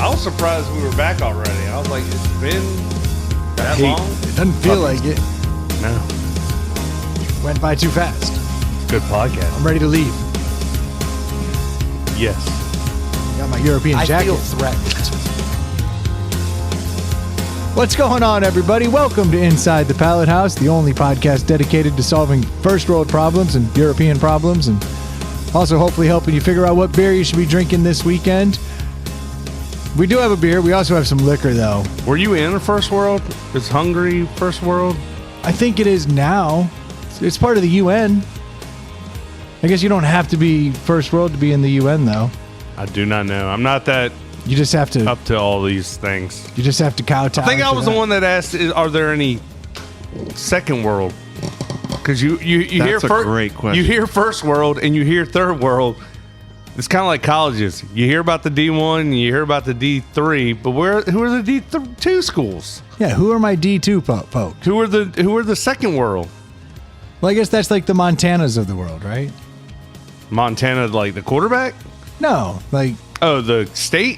I was surprised we were back already. I was like, it's been that long? It doesn't feel like it. No. Went by too fast. Good podcast. I'm ready to leave. Yes. Got my European jacket. I feel threatened. What's going on, everybody? Welcome to Inside the Pallet House, the only podcast dedicated to solving first world problems and European problems, and also hopefully helping you figure out what beer you should be drinking this weekend. We do have a beer. We also have some liquor, though. Were you in the first world? Is Hungary first world? I think it is now. It's part of the UN. I guess you don't have to be first world to be in the UN, though. I do not know. I'm not that You just have to. up to all these things. You just have to kowtow. I think I was the one that asked, are there any second world? Because you hear great question. You hear first world and you hear third world. It's kind of like colleges. You hear about the D1 and you hear about the D3, but who are the D2 schools? Yeah, who are my D2 folks? Who are the second world? Well, I guess that's like the Montanas of the world, right? Montana, like the quarterback? No, like Oh, the state?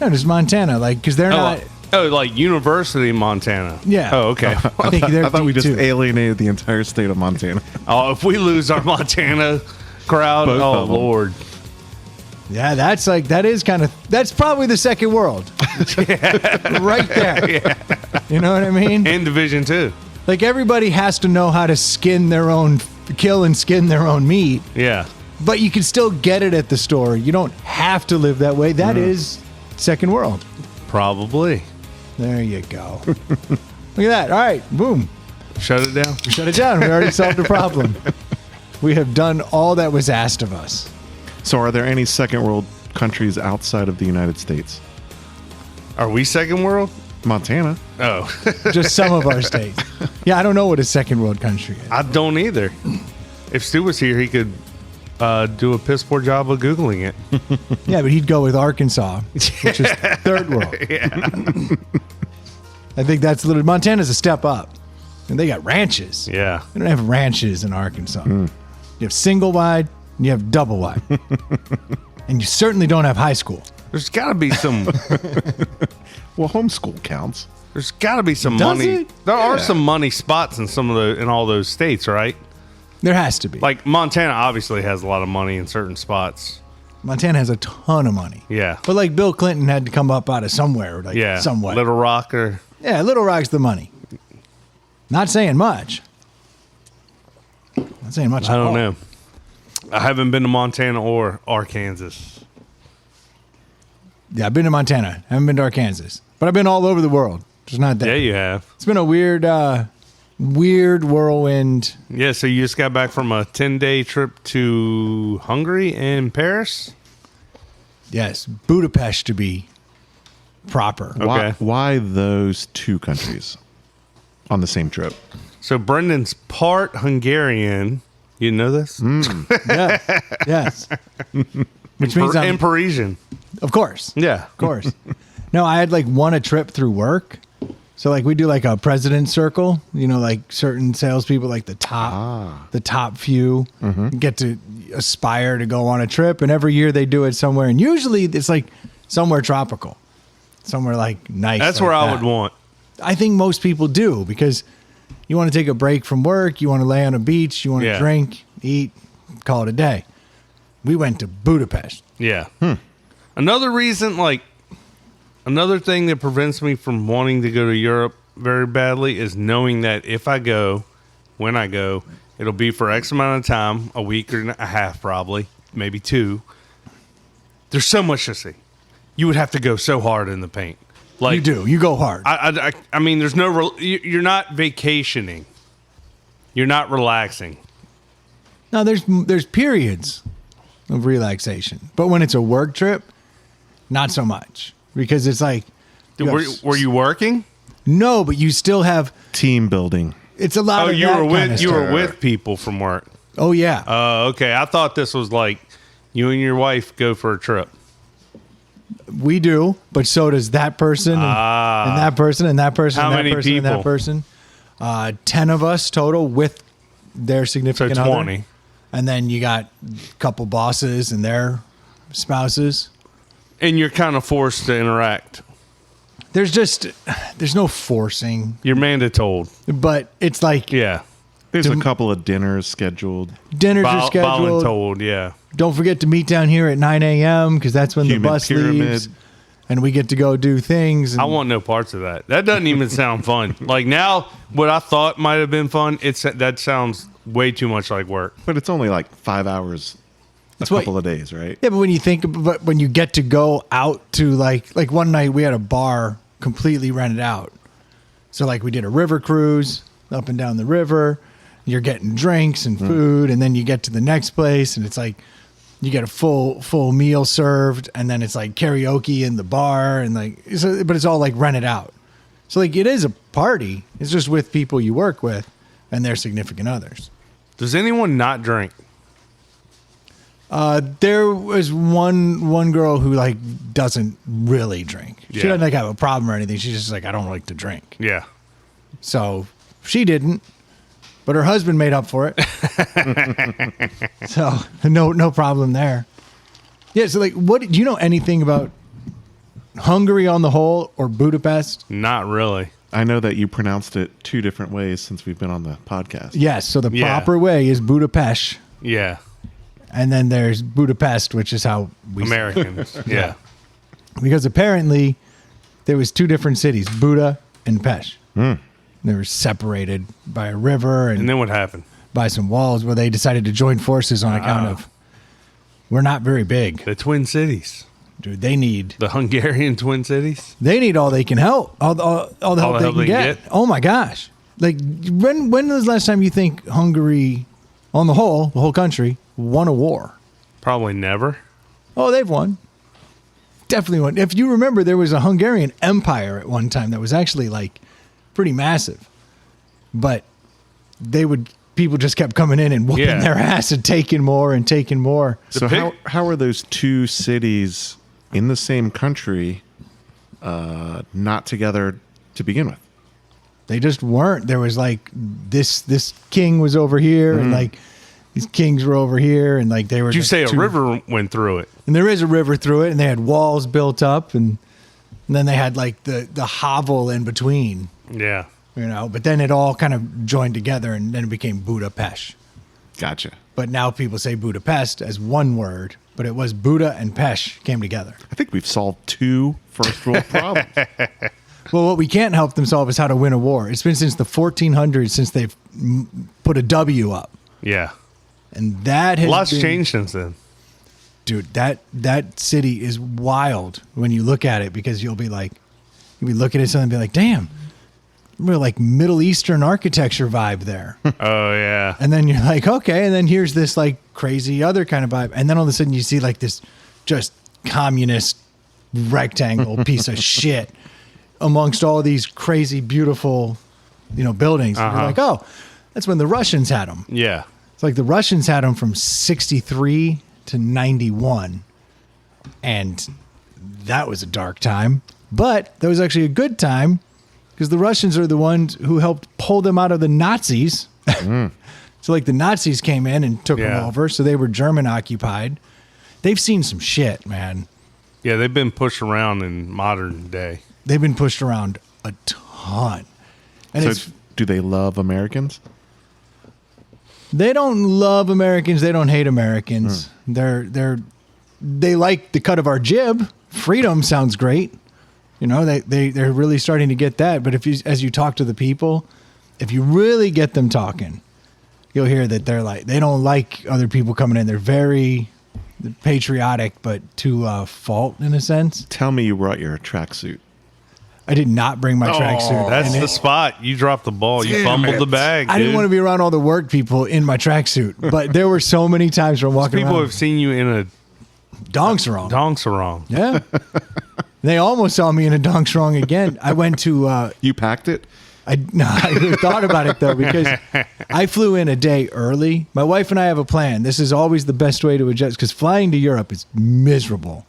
no, just Montana, like because they're not. Like University of Montana. Yeah. Oh, okay. I think they're I thought we just D2. alienated the entire state of Montana. Oh, if we lose our Montana crowd, Both oh of them. Lord. Yeah, that's probably the second world, right there. Yeah. You know what I mean? And Division 2. Like everybody has to know how to kill and skin their own meat, Yeah. but you can still get it at the store. You don't have to live that way. That is second world. Probably. There you go. Look at that. All right, boom. Shut it down. We shut it down. We already solved the problem. We have done all that was asked of us. So, are there any second world countries outside of the United States? Are we second world? Montana. Oh. Just some of our states. Yeah, I don't know what a second world country is. I don't either. If Stu was here, he could do a piss poor job of Googling it. Yeah, but he'd go with Arkansas, which is third world. Yeah. I think that's Montana's a step up. And they got ranches. Yeah. They don't have ranches in Arkansas. You have single wide, and you have double wide. And you certainly don't have high school. There's got to be some. Well, homeschool counts. There's got to be some Does money. it? There are some money spots in all those states, right? There has to be. Like Montana obviously has a lot of money in certain spots. Montana has a ton of money. Yeah. But like Bill Clinton had to come up out of somewhere, like Yeah. somewhat. Little Rock or Yeah, Little Rock's the money. Not saying much. Not saying much I at don't all. know. I haven't been to Montana or Arkansas. Yeah, I've been to Montana. I haven't been to Arkansas. But I've been all over the world. Just not there. Yeah, you have. It's been a weird whirlwind. Yeah, so you just got back from a 10-day trip to Hungary and Paris? Yes, Budapest to be proper. Okay. Why those two countries on the same trip? So Brendan's part Hungarian. You know this? Yeah. Yes. Which means And Parisian. of course. Yeah. Of course. No, I had won a trip through work. So we do a president circle, like certain salespeople, like the top few get to aspire to go on a trip. And every year they do it somewhere. And usually it's somewhere tropical, somewhere nice. That's like where I that. would want. I think most people do because you want to take a break from work. You want to lay on a beach. You want to Yeah. drink, eat, call it a day. We went to Budapest. Yeah. Another reason, another thing that prevents me from wanting to go to Europe very badly is knowing that if I go, when I go, it'll be for X amount of time, a week or a half probably, maybe 2. There's so much to see. You would have to go so hard in the paint. You do. You go hard. I mean, there's no, you're not vacationing. You're not relaxing. No, there's periods of relaxation, but when it's a work trip, not so much because it's Were you working? no, but you still have. Team building. It's a lot Oh, of you that were kind of with you stuff. were with people from work. Oh yeah, Oh, okay. I thought this was like you and your wife go for a trip. we do, but so does that person and that person and that person How and that many person and that people? person. 10 of us total with their So significant 20. other. And then you got a couple bosses and their spouses. And you're kind of forced to interact. There's no forcing, You're mandatold. but it's like Yeah. There's a couple of dinners scheduled. dinners are scheduled. Voluntold, yeah. Don't forget to meet down here at 9 a.m. because that's when Human the bus pyramid. leaves. And we get to go do things. And I want no parts of that. That doesn't even sound fun. Like now, what I thought might have been fun, that sounds way too much like work. But it's only like 5 hours a what- couple of days, right? Yeah, but when you get to go out to like one night we had a bar completely rented out. So like we did a river cruise up and down the river. You're getting drinks and food, and then you get to the next place, and it's like you get a full meal served, and then it's like karaoke in the bar, and like but it's all like rented out. So like it is a party. It's just with people you work with and their significant others. Does anyone not drink? There was one girl who like doesn't really drink. She Yeah. doesn't like have a problem or anything. She's just like, I don't like to drink. Yeah. So she didn't, but her husband made up for it. So no problem there. Yeah. So like, what do you know anything about Hungary on the whole or Budapest? Not really. I know that you pronounced it 2 different ways since we've been on the podcast. Yes. So the Yeah. proper way is Budapest, Yeah. and then there's Budapest, which is how we say it. Americans. Yeah. Because apparently there was 2 different cities, Buda and Pest. They were separated by a river And and then what happened? by some walls where they decided to join forces on account of we're not very big. The Twin Cities. Dude, they need The Hungarian Twin Cities. all they can help. All the help they can get. Oh my gosh. Like when was the last time you think Hungary on the whole country won a war? Probably never. Oh, they've won. Definitely won. If you remember, there was a Hungarian empire at one time that was actually like pretty massive. But people just kept coming in and whooping Yeah. their ass and taking more and taking more. So how are those 2 cities in the same country not together to begin with? They just weren't. There was like this king was over here and like these kings were over here and like they were Did you just say a 2 river went through it? And there is a river through it and they had walls built up and then they had like the hovel in between. Yeah. But then it all kind of joined together and then it became Budapest. Gotcha. But now people say Budapest as one word, but it was Buda and Pest came together. I think we've solved 2 first world problems. Well, what we can't help them solve is how to win a war. It's been since the 1400s since they've put a W up. Yeah. And that has A lot's been- changed since then. Dude, that city is wild when you look at it because you'll be looking at something and be like, damn, real like Middle Eastern architecture vibe there. Oh, yeah. And then you're like, okay. And then here's this like crazy other kind of vibe. And then all of a sudden you see like this just communist rectangle piece of shit amongst all these crazy, beautiful, buildings. And you're like, oh, that's when the Russians had them. Yeah. It's like the Russians had them from 63 to 91. And that was a dark time. But that was actually a good time because the Russians are the ones who helped pull them out of the Nazis. So like the Nazis came in and took them Yeah. over. So they were German occupied. They've seen some shit, man. Yeah, they've been pushed around in modern day. They've been pushed around a ton. And So do they love Americans? they don't love Americans. They don't hate Americans. They like the cut of our jib. Freedom sounds great. They're really starting to get that. But as you talk to the people, if you really get them talking, you'll hear that they don't like other people coming in. They're very patriotic, but to a fault in a sense. Tell me you brought your tracksuit. I did not bring my tracksuit. That's And the spot. You dropped the ball. You Damn fumbled it. the bag. I didn't want to be around all the work people in my tracksuit, but there were so many times where I'm walking People around. have seen you in a Donks wrong. donks wrong. Yeah. They almost saw me in a donks wrong again. I went to You packed it? I thought about it though because I flew in a day early. My wife and I have a plan. This is always the best way to adjust because flying to Europe is miserable.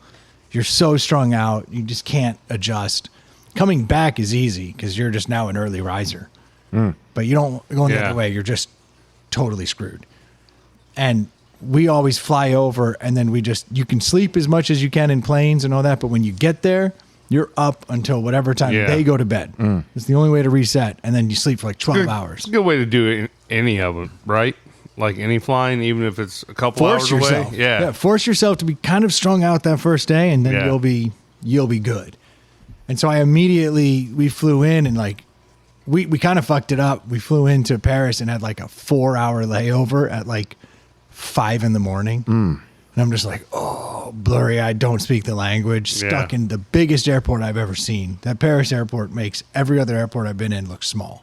You're so strung out. You just can't adjust. Coming back is easy because you're just now an early riser. But you don't going the Yeah. other way. You're just totally screwed. And we always fly over, and then you can sleep as much as you can in planes and all that, but when you get there, you're up until whatever time they go to bed. It's the only way to reset, and then you sleep for like 12 hours. It's a good way to do it, any of them, right? Like any flying, even if it's a couple hours yourself. away. Yeah. Force yourself to be kind of strung out that first day, and then you'll be good. And so we flew in, and like we kind of fucked it up. We flew into Paris and had like a 4-hour layover at like 5 a.m. And I'm just like, oh, blurry eyed, don't speak the language, stuck in the biggest airport I've ever seen. That Paris airport makes every other airport I've been in look small.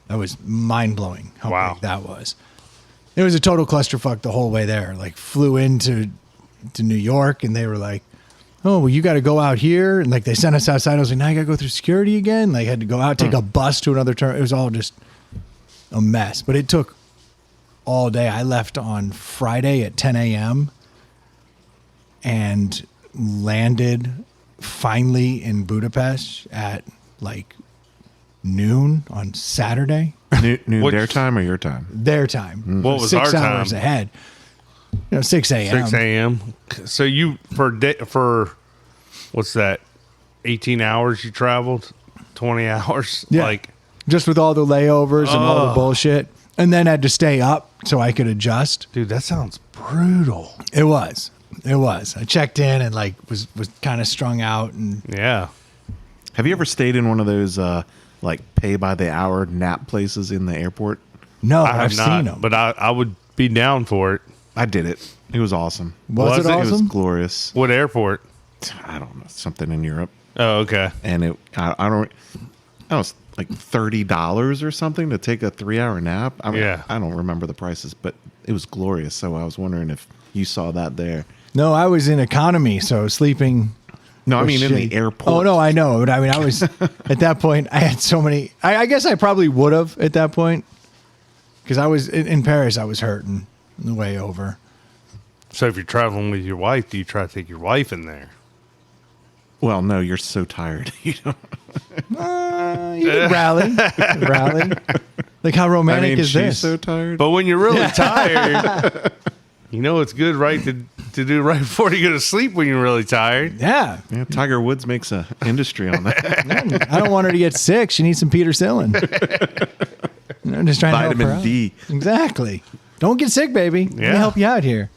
That was mind blowing how big that was. It was a total clusterfuck the whole way there. Like, flew into New York, and they were like, oh, well, you got to go out here. And like, they sent us outside. I was like, now I got to go through security again. Like, had to go out, take a bus to another terminal. It was all just a mess. But it took all day. I left on Friday at 10 a.m. and landed finally in Budapest at like noon on Saturday. Noon their time or your time? Their time. What was 6 our hours time? ahead. 6 a.m. 6 a.m. So you for what's that? 18 hours you traveled? 20 hours? Yeah. Like, just with all the layovers and all the bullshit. And then had to stay up so I could adjust. dude, that sounds brutal. It was. I checked in and like was kind of strung out, and Yeah. Have you ever stayed in one of those like pay by the hour nap places in the airport? no, I but have I've not, seen them. but I would be down for it. I did it. It was awesome. Was it It was awesome? glorious. What airport? I don't know, something in Europe, Oh, okay. and I was like $30 or something to take a 3-hour nap. I mean, Yeah. I don't remember the prices, but it was glorious. So I was wondering if you saw that there. No, I was in economy, so sleeping. No, I was mean in shitty. the airport. Oh no, I know, but I mean, I was at that point. I had so many. I guess I probably would have at that point, because I was in Paris. I was hurting on the way over. So if you're traveling with your wife, do you try to take your wife in there? Well, no, you're so tired. You don't. You could rally. Like, how romantic I mean, is she's this? so tired. But when you're really tired, you know it's good, right, to do right before you go to sleep when you're really tired. Yeah. Yeah, Tiger Woods makes a industry on that. I don't want her to get sick. She needs some penicillin. I'm just trying to help her Vitamin out. D. Exactly. Don't get sick, baby. Let me Yeah. help you out here.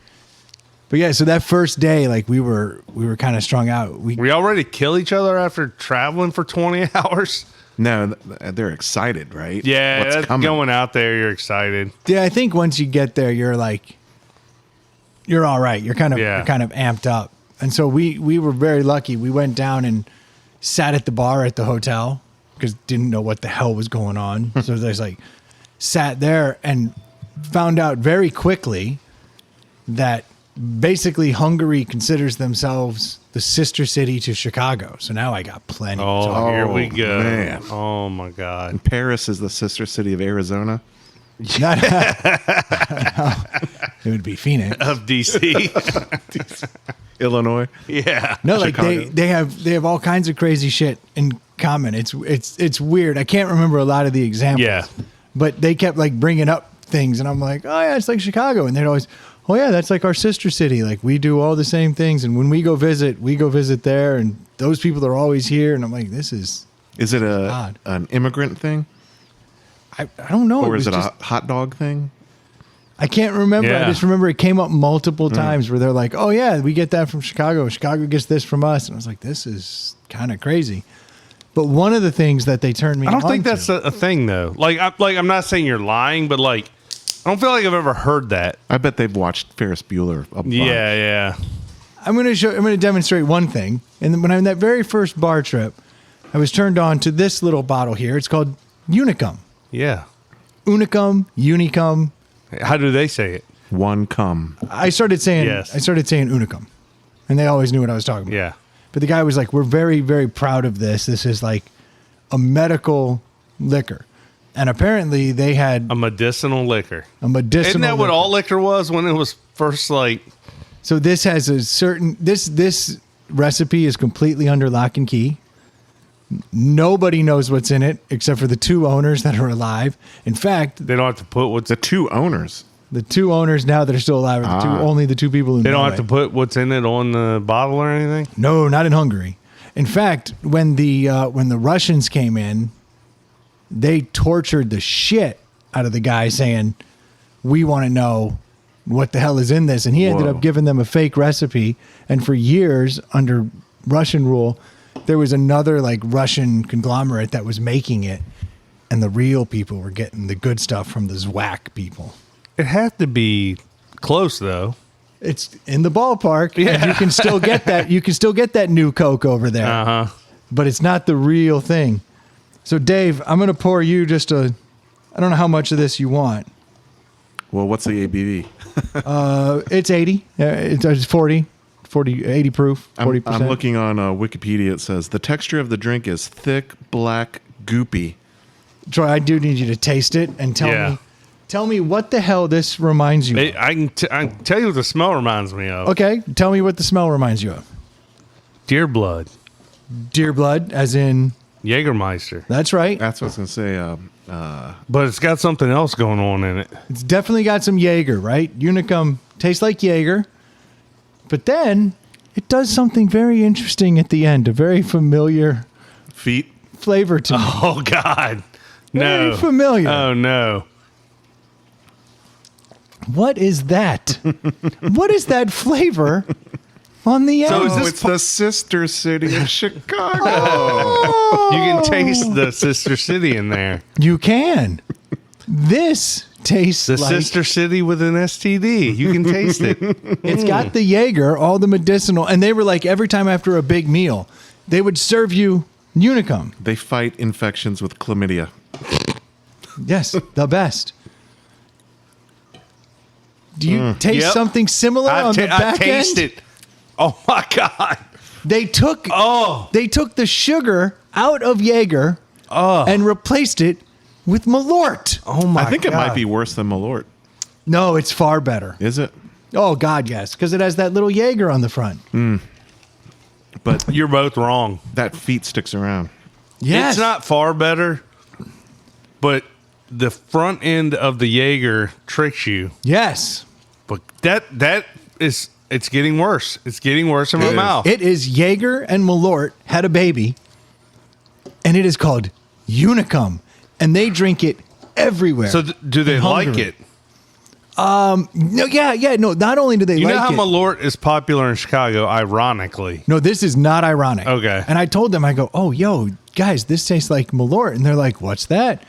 But yeah, so that first day, like we were kind of strung out. We already kill each other after traveling for 20 hours. No, they're excited, right? Yeah, What's that's coming? going out there, you're excited. Yeah, I think once you get there, you're all right. You're kind of amped up. And so we were very lucky. We went down and sat at the bar at the hotel because didn't know what the hell was going on. So there's like sat there and found out very quickly that basically Hungary considers themselves the sister city to Chicago. So now I got plenty. to talk Oh, here Oh, we go. man. Oh, my God. Paris is the sister city of Arizona. Not- it would be Phoenix. Of D.C. Illinois. Yeah. No, like Chicago. they have all kinds of crazy shit in common. It's weird. I can't remember a lot of the examples. Yeah. But they kept like bringing up things, and I'm like, oh yeah, it's like Chicago, and they'd always, oh yeah, that's like our sister city. Like we do all the same things, and when we go visit there, and those people are always here, and I'm like, this is. Is it odd. an immigrant thing? I don't know. Or is was it just- a hot dog thing? I can't remember. Yeah. I just remember it came up multiple times where they're like, oh yeah, we get that from Chicago. Chicago gets this from us. And I was like, this is kind of crazy. But one of the things that they turned me I don't think onto- that's a thing, though. I'm not saying you're lying, but like, I don't feel like I've ever heard that. I bet they've watched Ferris Bueller. A bunch. Yeah. I'm going to demonstrate one thing. And then when I'm in that very first bar trip, I was turned on to this little bottle here. It's called Unicum. Yeah. Unicum. How do they say it? One cum. I started saying Yes. Unicum. And they always knew what I was talking about. Yeah. But the guy was like, we're very, very proud of this. This is like a medical liquor. And apparently they had A medicinal liquor. a medicinal Isn't that what liquor. all liquor was when it was first like? So this has a certain this recipe is completely under lock and key. Nobody knows what's in it except for the two owners that are alive. In fact, They don't have to put what's The two owners. The two owners now that are still alive are only the two people who They know don't have it. to put what's in it on the bottle or anything? No, not in Hungary. In fact, when the Russians came in, they tortured the shit out of the guy saying, we want to know what the hell is in this. And he ended up giving them a fake recipe. And for years, under Russian rule, there was another like Russian conglomerate that was making it. And the real people were getting the good stuff from the Zwack people. It had to be close, though. It's in the ballpark. Yeah. And you can still get that. You can still get that new Coke over there. Uh-huh. But it's not the real thing. So, Dave, I'm going to pour you just I don't know how much of this you want. Well, what's the ABV? It's 80. It's 40, 80 proof, 40%. I'm looking on Wikipedia. It says the texture of the drink is thick, black, goopy. Troy, I do need you to taste it and tell me what the hell this reminds you of. I can tell you what the smell reminds me of. Okay, tell me what the smell reminds you of. Deer blood. Deer blood, as in... Jägermeister. That's right. That's what I was going to say. But it's got something else going on in it. It's definitely got some Jaeger, right? Unicum tastes like Jaeger. But then it does something very interesting at the end. A very familiar Feet. flavor to me. Oh, God. No. Very familiar. Oh, no. What is that? What is that flavor on the end? So is this It's the sister city of Chicago. You can taste the sister city in there. You can. This tastes The like... sister city with an STD. You can taste it. It's got the Jaeger, all the medicinal, and they were like every time after a big meal, they would serve you Unicum. They fight infections with chlamydia. Yes, the best. Do you taste Yep. something similar on the I back taste end? it. Oh, my God. They took the sugar out of Jaeger and replaced it with Malort. Oh, my God. I think it might be worse than Malort. No, it's far better. Is it? Oh God, yes, because it has that little Jaeger on the front. But You're both wrong. that feet sticks around. Yes, It's not far better, but the front end of the Jaeger tricks you. Yes, But that is, it's getting worse. It's getting worse in my mouth. it is Jaeger and Malort had a baby, and it is called Unicum, and they drink it everywhere. So do they in like Hungary. it? No, no. Not only do they You like know how it. Malort is popular in Chicago, ironically. No, this is not ironic. Okay. And I told them, I go, oh, yo, guys, this tastes like Malort. And they're like, what's that?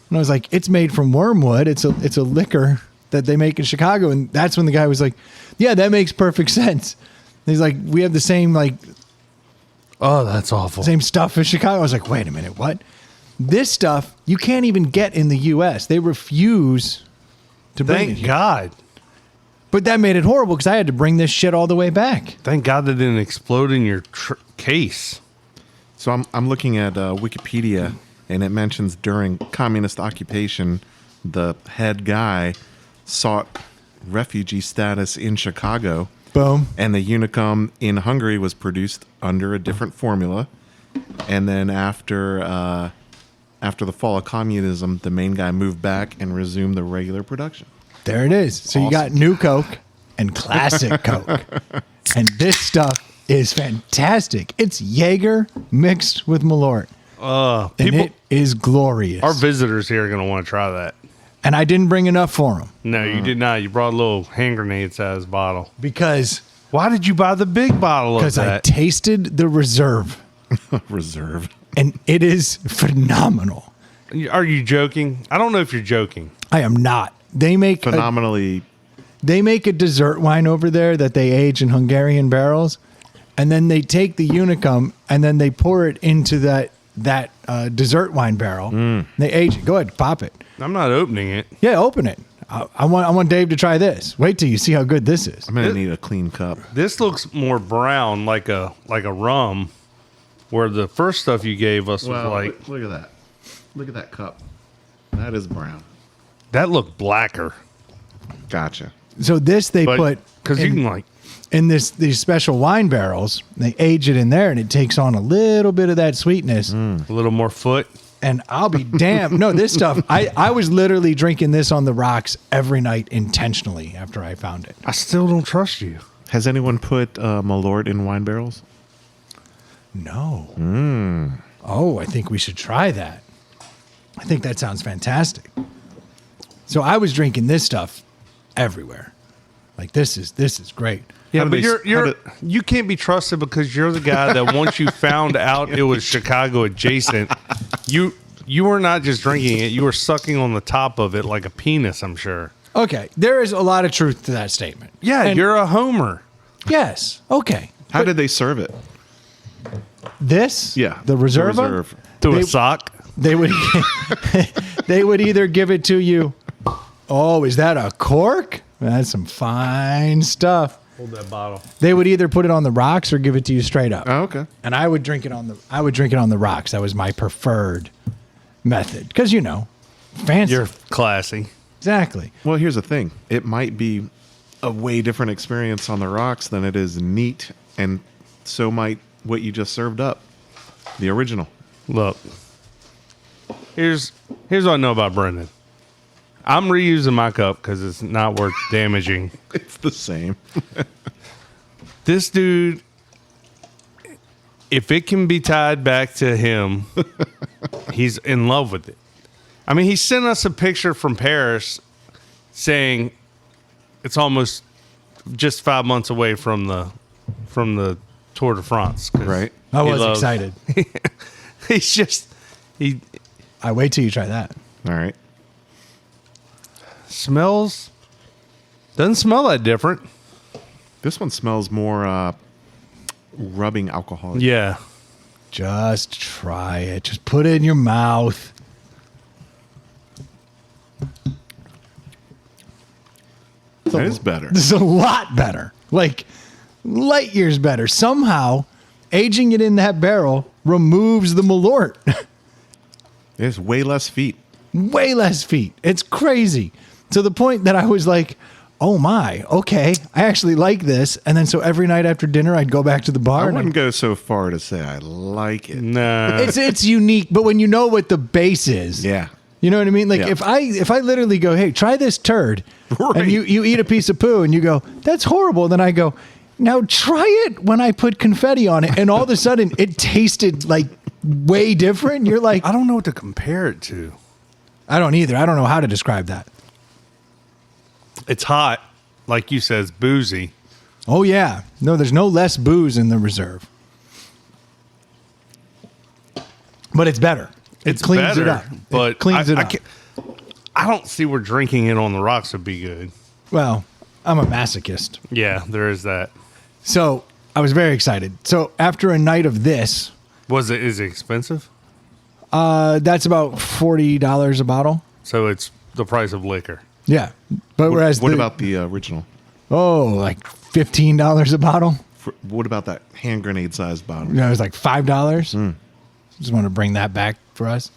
And I was like, it's made from wormwood. It's a liquor that they make in Chicago. And that's when the guy was like, yeah, that makes perfect sense. And he's like, we have the same, like, Oh, that's awful. same stuff in Chicago. I was like, wait a minute, what? This stuff you can't even get in the U.S. They refuse to bring it Thank here. God. But that made it horrible because I had to bring this shit all the way back. Thank God that didn't explode in your case. So I'm looking at Wikipedia, and it mentions during communist occupation, the head guy sought refugee status in Chicago. Boom. And the Unicum in Hungary was produced under a different formula. And then after the fall of communism, the main guy moved back and resumed the regular production. There it is. So you got Awesome. new Coke and classic Coke. And this stuff is fantastic. It's Jaeger mixed with Malort. And People, it is glorious. our visitors here are going to want to try that. And I didn't bring enough for them No, you did not. You brought a little hand grenade sized bottle. because Why did you buy the big bottle of I that? tasted the reserve Reserve. and it is phenomenal. Are you joking? I don't know if you're joking. I am not. They make Phenomenally. They make a dessert wine over there that they age in Hungarian barrels, and then they take the Unicum and then they pour it into that dessert wine barrel. They age it. Go ahead, pop it. I'm not opening it. Yeah, open it. I want Dave to try this. Wait till you see how good this is. I'm going to need a clean cup. This looks more brown, like a rum, where the first stuff you gave us was like look at that. Look at that cup. That is brown. that looked blacker. Gotcha. So this they But put because you in- can like in these special wine barrels. They age it in there, and it takes on a little bit of that sweetness. a little more foot. And I'll be damned. No, this stuff, I was literally drinking this on the rocks every night intentionally after I found it. I still don't trust you. Has anyone put Malort in wine barrels? No. Oh, I think we should try that. I think that sounds fantastic. So I was drinking this stuff everywhere. Like this is great. Yeah, How but do they- you can't be trusted because you're the guy that once you found out it was Chicago adjacent, you were not just drinking it, you were sucking on the top of it like a penis, I'm sure. Okay, there is a lot of truth to that statement. Yeah, And- you're a homer. Yes. Okay. How did they serve it? This? Yeah, The Reserva? Reserve. To They- a sock. They would they would either give it to you. Oh, is that a cork? That's some fine stuff. Hold that bottle. They would either put it on the rocks or give it to you straight up. Oh, okay. And I would drink it on the rocks. That was my preferred method because fancy. You're classy. Exactly. Well, here's the thing. It might be a way different experience on the rocks than it is neat, and so might what you just served up, the original. Look, here's what I know about Brendan. I'm reusing my cup because it's not worth damaging. It's the same. This dude, if it can be tied back to him, he's in love with it. I mean, he sent us a picture from Paris saying it's almost just 5 months away from the Tour de France. 'cause Right. I he was loves- excited. He I wait till you try that. All right. doesn't smell that different. This one smells more rubbing alcohol. Yeah. Just try it. Just put it in your mouth. That is better. This is a lot better. Like light years better. Somehow, aging it in that barrel removes the malort. There's way less feet. Way less feet. It's crazy. To the point that I was like, oh my, okay, I actually like this. And then so every night after dinner, I'd go back to the bar. I and wouldn't go so far to say I like it. Nah. it's unique, but when you know what the base is, Yeah. you know what I mean. Like Yeah. if I literally go, hey, try this turd, Right. and you eat a piece of poo, and you go, that's horrible. Then I go, now try it when I put confetti on it, and all of a sudden it tasted like way different. You're like, I don't know what to compare it to. I don't either. I don't know how to describe that. It's hot, like you said, it's boozy. Oh yeah, no, there's no less booze in the Reserve, but it's better. It It's cleans better, it up. but It cleans it up. I don't see where drinking it on the rocks would be good. Well, I'm a masochist. Yeah, there is that. So I was very excited. So after a night of this, Is it expensive? that's about $40 a bottle. So it's the price of liquor. Yeah, but whereas What about the original? like $15 a bottle? What about that hand grenade sized bottle? You know, it was like $5. Just want to bring that back for us.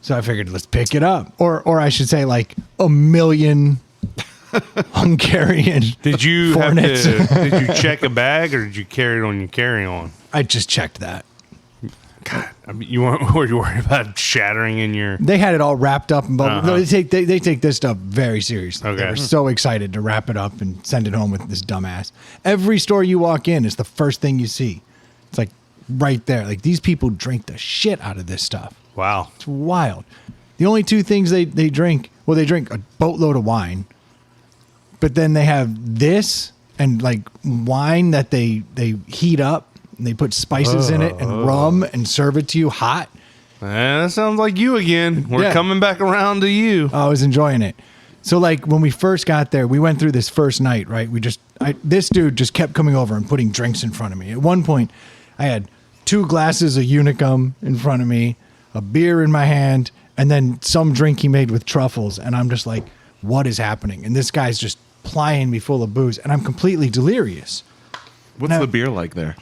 So I figured let's pick it up, or I should say like a million Hungarian. Did you Hornets. did you check a bag or did you carry it on your carry-on? I just checked that. God, I mean, were you worried about shattering in your? They had it all wrapped up in bubble. Uh-huh. No, they take this stuff very seriously. Okay. They're so excited to wrap it up and send it home with this dumbass. Every store you walk in is the first thing you see. It's like right there. Like these people drink the shit out of this stuff. Wow. It's wild. The only two things they drink, well, they drink a boatload of wine, but then they have this and like wine that they heat up. And they put spices in it and rum and serve it to you hot. That sounds like you again. We're Yeah. coming back around to you. I was enjoying it. So like when we first got there, we went through this first night, right? This dude just kept coming over and putting drinks in front of me. At one point, I had 2 glasses of Unicum in front of me, a beer in my hand, and then some drink he made with truffles. And I'm just like, what is happening? And this guy's just plying me full of booze, and I'm completely delirious. What's Now- the beer like there?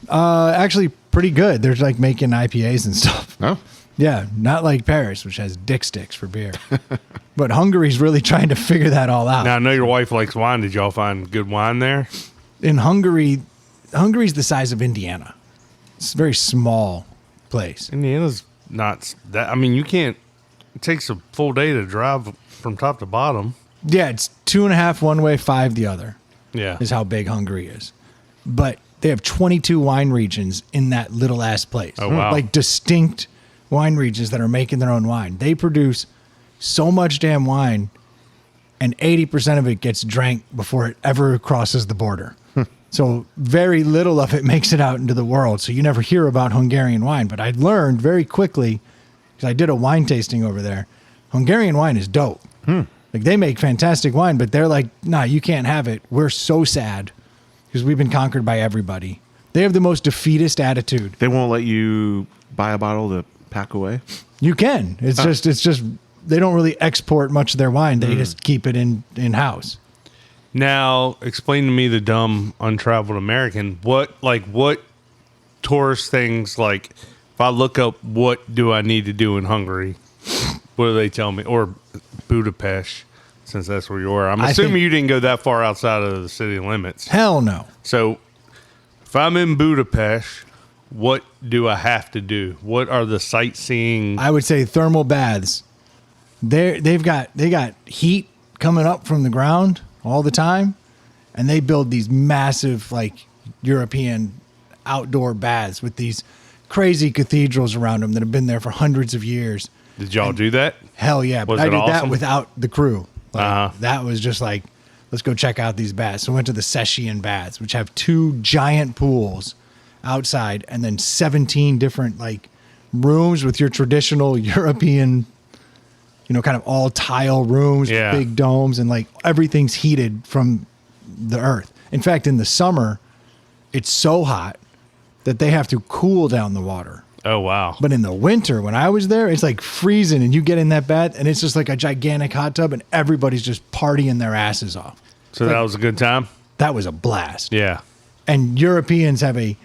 Actually, pretty good. They're like making IPAs and stuff. Oh, Yeah, not like Paris, which has dick sticks for beer. But Hungary's really trying to figure that all out. Now I know your wife likes wine. Did y'all find good wine there? In Hungary's the size of Indiana. It's a very small place. Indiana's not that. I mean, you can't. It takes a full day to drive from top to bottom. Yeah, it's 2.5 one way, 5 the other. Yeah. Is how big Hungary is. But they have 22 wine regions in that little ass place. Oh, wow. Like distinct wine regions that are making their own wine. They produce so much damn wine, and 80% of it gets drank before it ever crosses the border. So very little of it makes it out into the world. So you never hear about Hungarian wine. But I learned very quickly, because I did a wine tasting over there, Hungarian wine is dope. Like they make fantastic wine, but they're like, nah, you can't have it. We're so sad because we've been conquered by everybody. They have the most defeatist attitude. They won't let you buy a bottle to pack away. You can. It's just they don't really export much of their wine. They just keep it in house. Now, explain to me, the dumb, untraveled American, what tourist things, like, if I look up what do I need to do in Hungary, what do they tell me? Or Budapest, since that's where you are. I'm assuming you didn't go that far outside of the city limits. Hell no. So, if I'm in Budapest, what do I have to do? What are the sightseeing? I would say thermal baths. They got heat coming up from the ground all the time, and they build these massive like European outdoor baths with these crazy cathedrals around them that have been there for hundreds of years. Did y'all do that? Hell yeah, but Was I it did that awesome? without the crew. Uh-huh. That was just like, let's go check out these baths. So I went to the Sessian baths, which have 2 giant pools outside, and then 17 different like rooms with your traditional European, kind of all tile rooms Yeah. with big domes, and like everything's heated from the earth. In fact, in the summer, it's so hot that they have to cool down the water. Oh, wow. But in the winter, when I was there, it's like freezing, and you get in that bath, and it's just like a gigantic hot tub, and everybody's just partying their asses off. So that was a good time? That was a blast. Yeah. And Europeans have a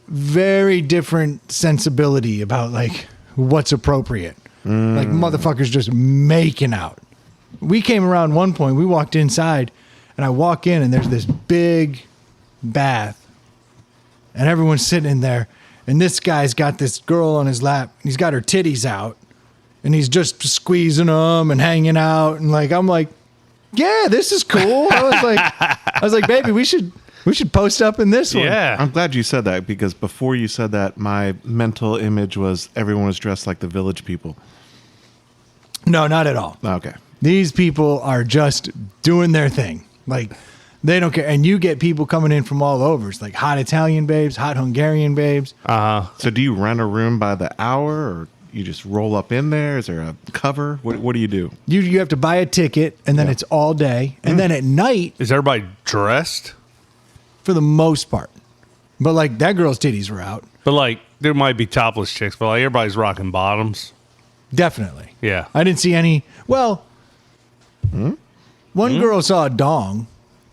very different sensibility about like what's appropriate. Like motherfuckers just making out. We came around one point, we walked inside, and I walk in, and there's this big bath, and everyone's sitting in there, and this guy's got this girl on his lap, and he's got her titties out, and he's just squeezing them and hanging out, and like I'm like, yeah, this is cool. I was like, baby, we should post up in this one. Yeah. I'm glad you said that, because before you said that, my mental image was everyone was dressed like the Village People. No, not at all. Okay. These people are just doing their thing. Like, they don't care. And you get people coming in from all over. It's like hot Italian babes, hot Hungarian babes. So do you rent a room by the hour, or you just roll up in there? Is there a cover? What do you do? You have to buy a ticket, and then it's all day. And then at night, Is everybody dressed? for the most part. But like that girl's titties were out. But like, there might be topless chicks, but like everybody's rocking bottoms. Definitely. Yeah. I didn't see any. Well, one girl saw a dong.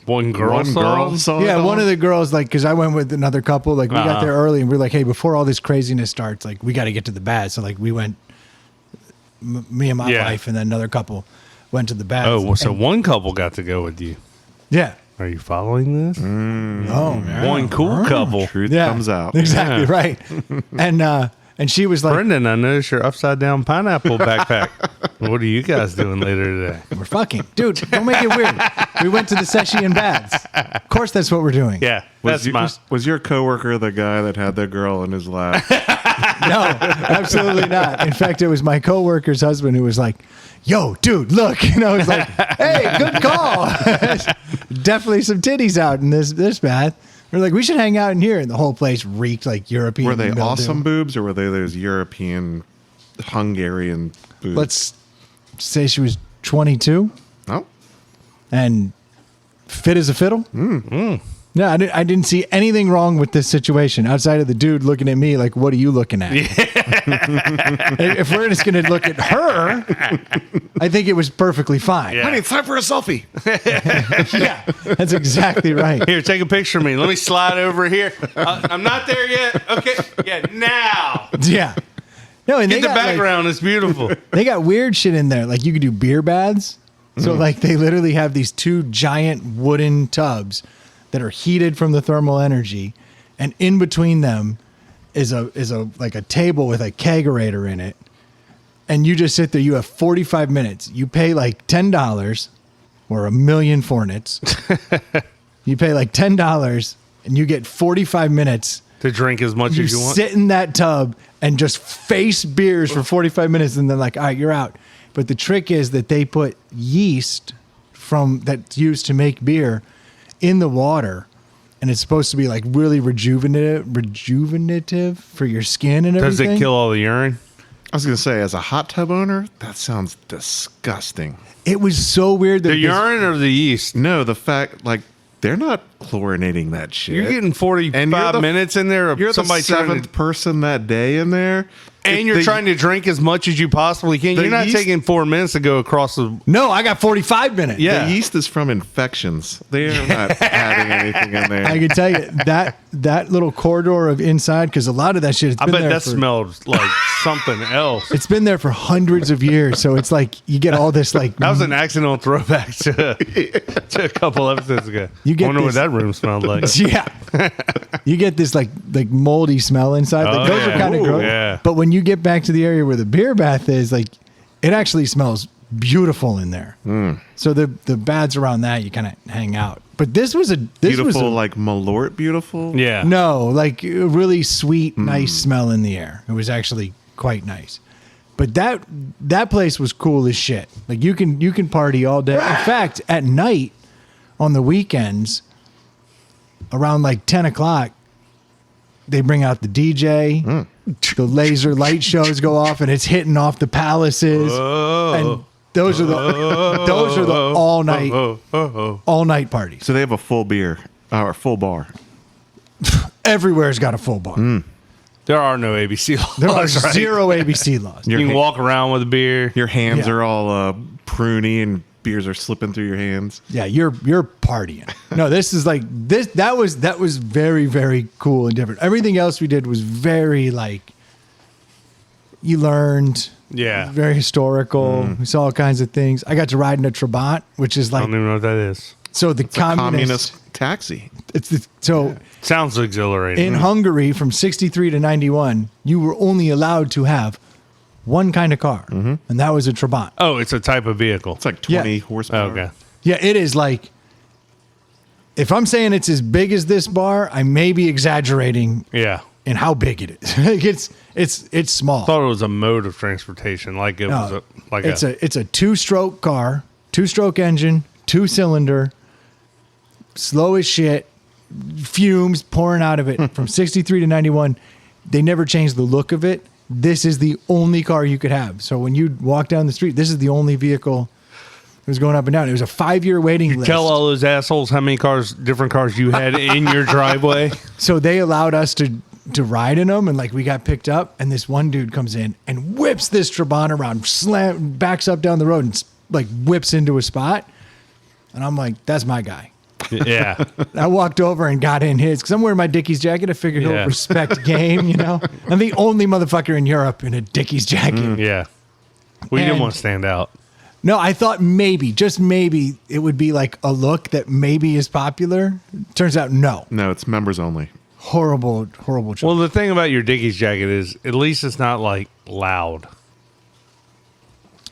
One girl saw? Yeah, one of the girls, like, because I went with another couple, like, we got there early, and we are like, hey, before all this craziness starts, like, we got to get to the baths. So, like, we went, me and my wife, and then another couple went to the baths. Oh, well, so one couple got to go with you. Yeah. Are you following this? Oh, man. One cool couple. Truth Yeah. comes out. Exactly, Yeah. right. And she was like, Brendan, I noticed your upside down pineapple backpack. What are you guys doing later today? we're fucking. Dude, don't make it weird. We went to the Sessian baths. Of course, that's what we're doing. Yeah, Was your coworker the guy that had the girl in his lap? No, absolutely not. In fact, it was my coworker's husband who was like, yo, dude, look. And I was like, hey, good call. Definitely some titties out in this bath. We're like, we should hang out in here. And the whole place reeked like European. Were they mildew. awesome boobs, or were they those European, Hungarian boobs? Let's say she was 22 Oh, and fit as a fiddle. No, I didn't see anything wrong with this situation outside of the dude looking at me like, what are you looking at? If we're just going to look at her, I think it was perfectly fine. Yeah. honey, it's time for a selfie. Yeah, that's exactly right. Here, take a picture of me. Let me slide over here. I'm not there yet. Okay. Yeah, now. Yeah. No, and Get they the got, like, background. It's beautiful. they got weird shit in there. Like you could do beer baths. So like they literally have these 2 giant wooden tubs that are heated from the thermal energy. And in between them is a like a table with a kegerator in it, and you just sit there. You have 45 minutes. You pay like $10 or a million fornits. You pay like $10 and you get 45 minutes to drink as much as you want. Sit in that tub and just face beers for 45 minutes, and then like, all right, you're out. But the trick is that they put yeast that's used to make beer in the water, and it's supposed to be like really rejuvenative for your skin and everything. Does it kill all the urine? I was going to say, as a hot tub owner, that sounds disgusting. It was so weird that The urine or the yeast? No, the fact, like, they're not chlorinating that shit. You're getting 45 minutes in there of You're somebody the seventh person that day in there. and you're trying to drink as much as you possibly can. You're not taking 4 minutes to go across the... No, I got 45 minutes. Yeah. The yeast is from infections. They are not adding anything in there. I can tell you that little corridor of inside, because a lot of that shit, I bet that smelled like something else. It's been there for hundreds of years, so it's like you get all this like... That was an accidental throwback to a couple episodes ago. You get wonder what this- that room smelled like. Yeah. You get this like moldy smell inside. Like, Oh, those yeah. are kind of Ooh, gross. yeah. But when you get back to the area where the beer bath is, like, it actually smells beautiful in there. So the baths around that, you kind of hang out. But this was a Beautiful, like Malort beautiful. Yeah. no, like a really sweet, nice smell in the air. It was actually quite nice. But that place was cool as shit. Like you can party all day. In fact, at night on the weekends, around like 10 o'clock, they bring out the DJ. The laser light shows go off, and it's hitting off the palaces. And those are the all night parties. So they have a full beer or full bar. Everywhere's got a full bar. There are no ABC laws. There are right? zero ABC laws. You can walk around with a beer. Your hands Yeah. are all pruny and beers are slipping through your hands. Yeah, you're partying. No, this is like this. That was very, very cool and different. Everything else we did was very like you learned. Yeah. Very historical. We saw all kinds of things. I got to ride in a Trabant, which is I like don't even know what that is. so the It's a communist taxi. So Sounds exhilarating. in Hungary from 63 to 91, you were only allowed to have one kind of car, and that was a Trabant. Oh, it's a type of vehicle. It's like 20 Yeah. horsepower. Okay. Yeah, it is like. If I'm saying it's as big as this bar, I may be exaggerating Yeah. in how big it is. Like it's small. Thought it was a mode of transportation. Like it was It's a two-stroke car, two-stroke engine, two-cylinder, slow as shit, fumes pouring out of it from 63 to 91. They never changed the look of it. This is the only car you could have. So when you walk down the street, this is the only vehicle that was going up and down. It was a 5-year waiting list. Tell all those assholes how many different cars you had in your driveway. So they allowed us to ride in them, and like we got picked up, and this one dude comes in and whips this Trabant around, backs up down the road, and like whips into a spot. And I'm like, that's my guy. Yeah. I walked over and got in his because I'm wearing my Dickies jacket. I figured he'll Yeah. respect game, you know. I'm the only motherfucker in Europe in a Dickies jacket. Yeah. We didn't And- want to stand out. No, I thought maybe, just maybe, it would be like a look that maybe is popular. Turns out, no. No, it's members only. Horrible choice. Well, the thing about your Dickies jacket is at least it's not like loud.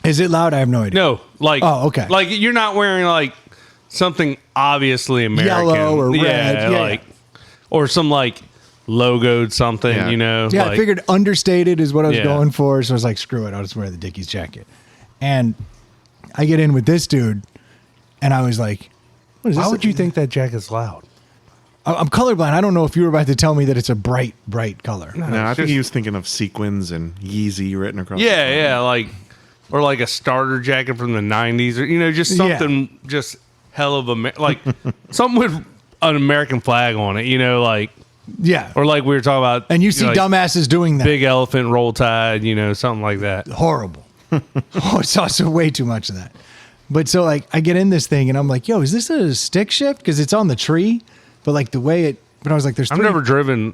Is it loud? I have no idea. No, like Oh, okay. Like you're not wearing like something obviously American, Yellow or red. Yeah, like or some like logoed something, Yeah. you know. Yeah, like, I figured understated is what I was Yeah. going for. So I was like, screw it. I'll just wear the Dickies jacket. And I get in with this dude, and I was like, what is Why this? would you think that jacket's loud? I'm colorblind. I don't know if you were about to tell me that it's a bright color. No, I it's think just- he was thinking of sequins and Yeezy written across. the Yeah, front. yeah, like or like a starter jacket from the '90s, or just Yeah. something just hell of like something with an American flag on it, like Yeah. or like we were talking about, And you see like, dumbasses doing that. big elephant roll tide, something like that. Horrible. Oh, it's also way too much of that. But so like I get in this thing and I'm like, yo, is this a stick shift? Because it's on the tree. But like the way it, but I was like, there's I've three never driven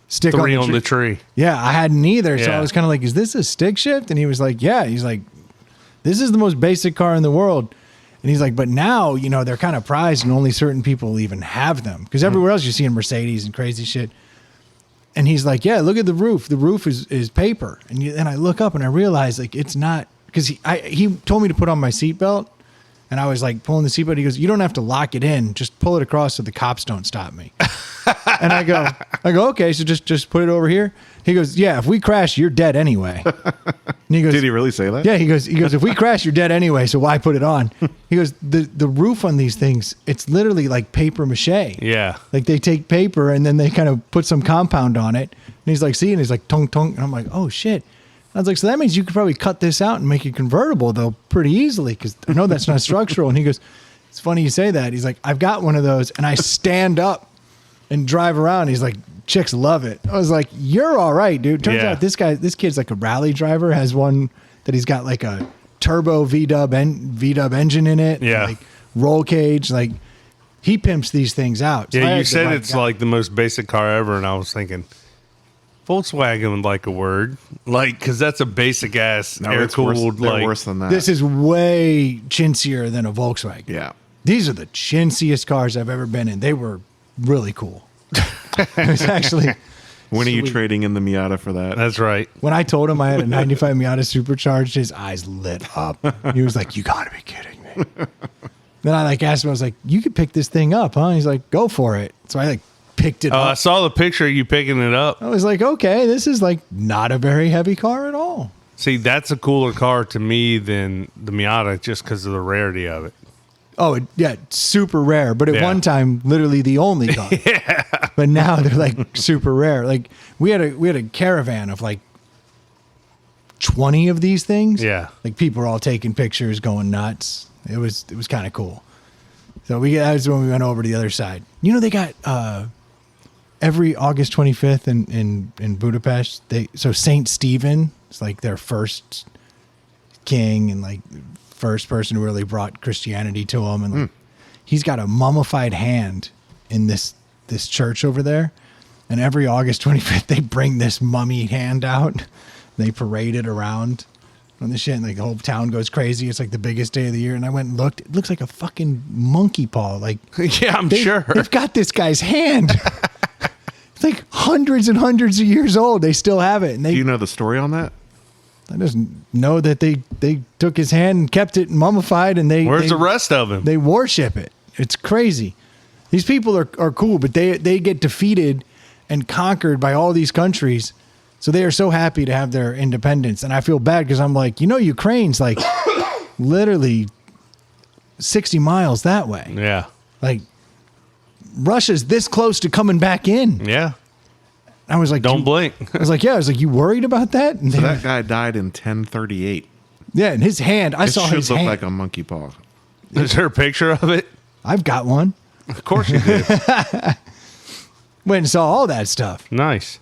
stick three on the tree. Yeah, I hadn't either. So I Yeah. was kind of like, is this a stick shift? And he was like, yeah. He's like, this is the most basic car in the world. And he's like, but now, they're kind of prized and only certain people even have them. Because everywhere else you're seeing Mercedes and crazy shit. And he's like, yeah, look at the roof. The roof is paper. And I look up and I realize like it's not, because he told me to put on my seatbelt. And I was like pulling the seatbelt. He goes, you don't have to lock it in. Just pull it across so the cops don't stop me. And I go, okay, so just put it over here. He goes, yeah, if we crash, you're dead anyway. And he goes, Did he really say that? yeah, he goes, if we crash, you're dead anyway, so why put it on? He goes, the roof on these things, it's literally like paper mache. Yeah. Like they take paper and then they kind of put some compound on it. And he's like, see, and he's like, tung, tung. And I'm like, oh shit. I was like, so that means you could probably cut this out and make it convertible though pretty easily, because I know that's not structural. And he goes, it's funny you say that. He's like, I've got one of those and I stand up and drive around. He's like, chicks love it. I was like, you're all right, dude. Turns out this kid's like a rally driver, has one that he's got like a turbo V-dub engine in it. Yeah. Like roll cage. Like he pimps these things out. So Yeah, I you had the said right it's guy. like the most basic car ever, and I was thinking Volkswagen would like a word, like, because that's a basic ass No, air it's worse, cooled. they're Like, worse than that. This is way chintzier than a Volkswagen. yeah. These are the chintziest cars I've ever been in. They were really cool. It was actually, When are you Sweet. trading in the Miata for that? that's right. when I told him I had a 95 Miata supercharged, his eyes lit up. He was like, you gotta be kidding me. Then I like asked him, I was like, you could pick this thing up, huh? He's like, go for it. So I like picked it I up. saw the picture of you picking it up. I was like, okay, this is like not a very heavy car at all. See, that's a cooler car to me than the Miata, just because of the rarity of it. Oh, yeah, super rare. But at Yeah. one time, literally the only car. But now they're like super rare. Like we had a caravan of like 20 of these things. Yeah. Like people were all taking pictures, going nuts. It was kind of cool. So that was when we went over to the other side. You know, they got every August 25th in Budapest. So Saint Stephen is like their first king and like first person who really brought Christianity to them. And like, he's got a mummified hand in this church over there. And every August 25th, they bring this mummy hand out. They parade it around on the shit. And like the whole town goes crazy. It's like the biggest day of the year. And I went and looked. It looks like a fucking monkey paw. Like, Yeah, I'm sure. they've got this guy's hand. It's like hundreds and hundreds of years old. They still have it. And Do you know the story on that? I just know that they took his hand and kept it mummified, and Where's the rest of him? they worship it. It's crazy. These people are cool, but they get defeated and conquered by all these countries. So they are so happy to have their independence. And I feel bad because I'm like, Ukraine's like literally 60 miles that way. Yeah. Like Russia's this close to coming back in. Yeah. I was like, Don't blink. I was like, yeah. I was like, you worried about that? And So they that guy died in 1038. yeah, and his hand, I It saw should his look hand. like a monkey paw. Is there a picture of it? I've got one. Of course you did. Went and saw all that stuff. Nice.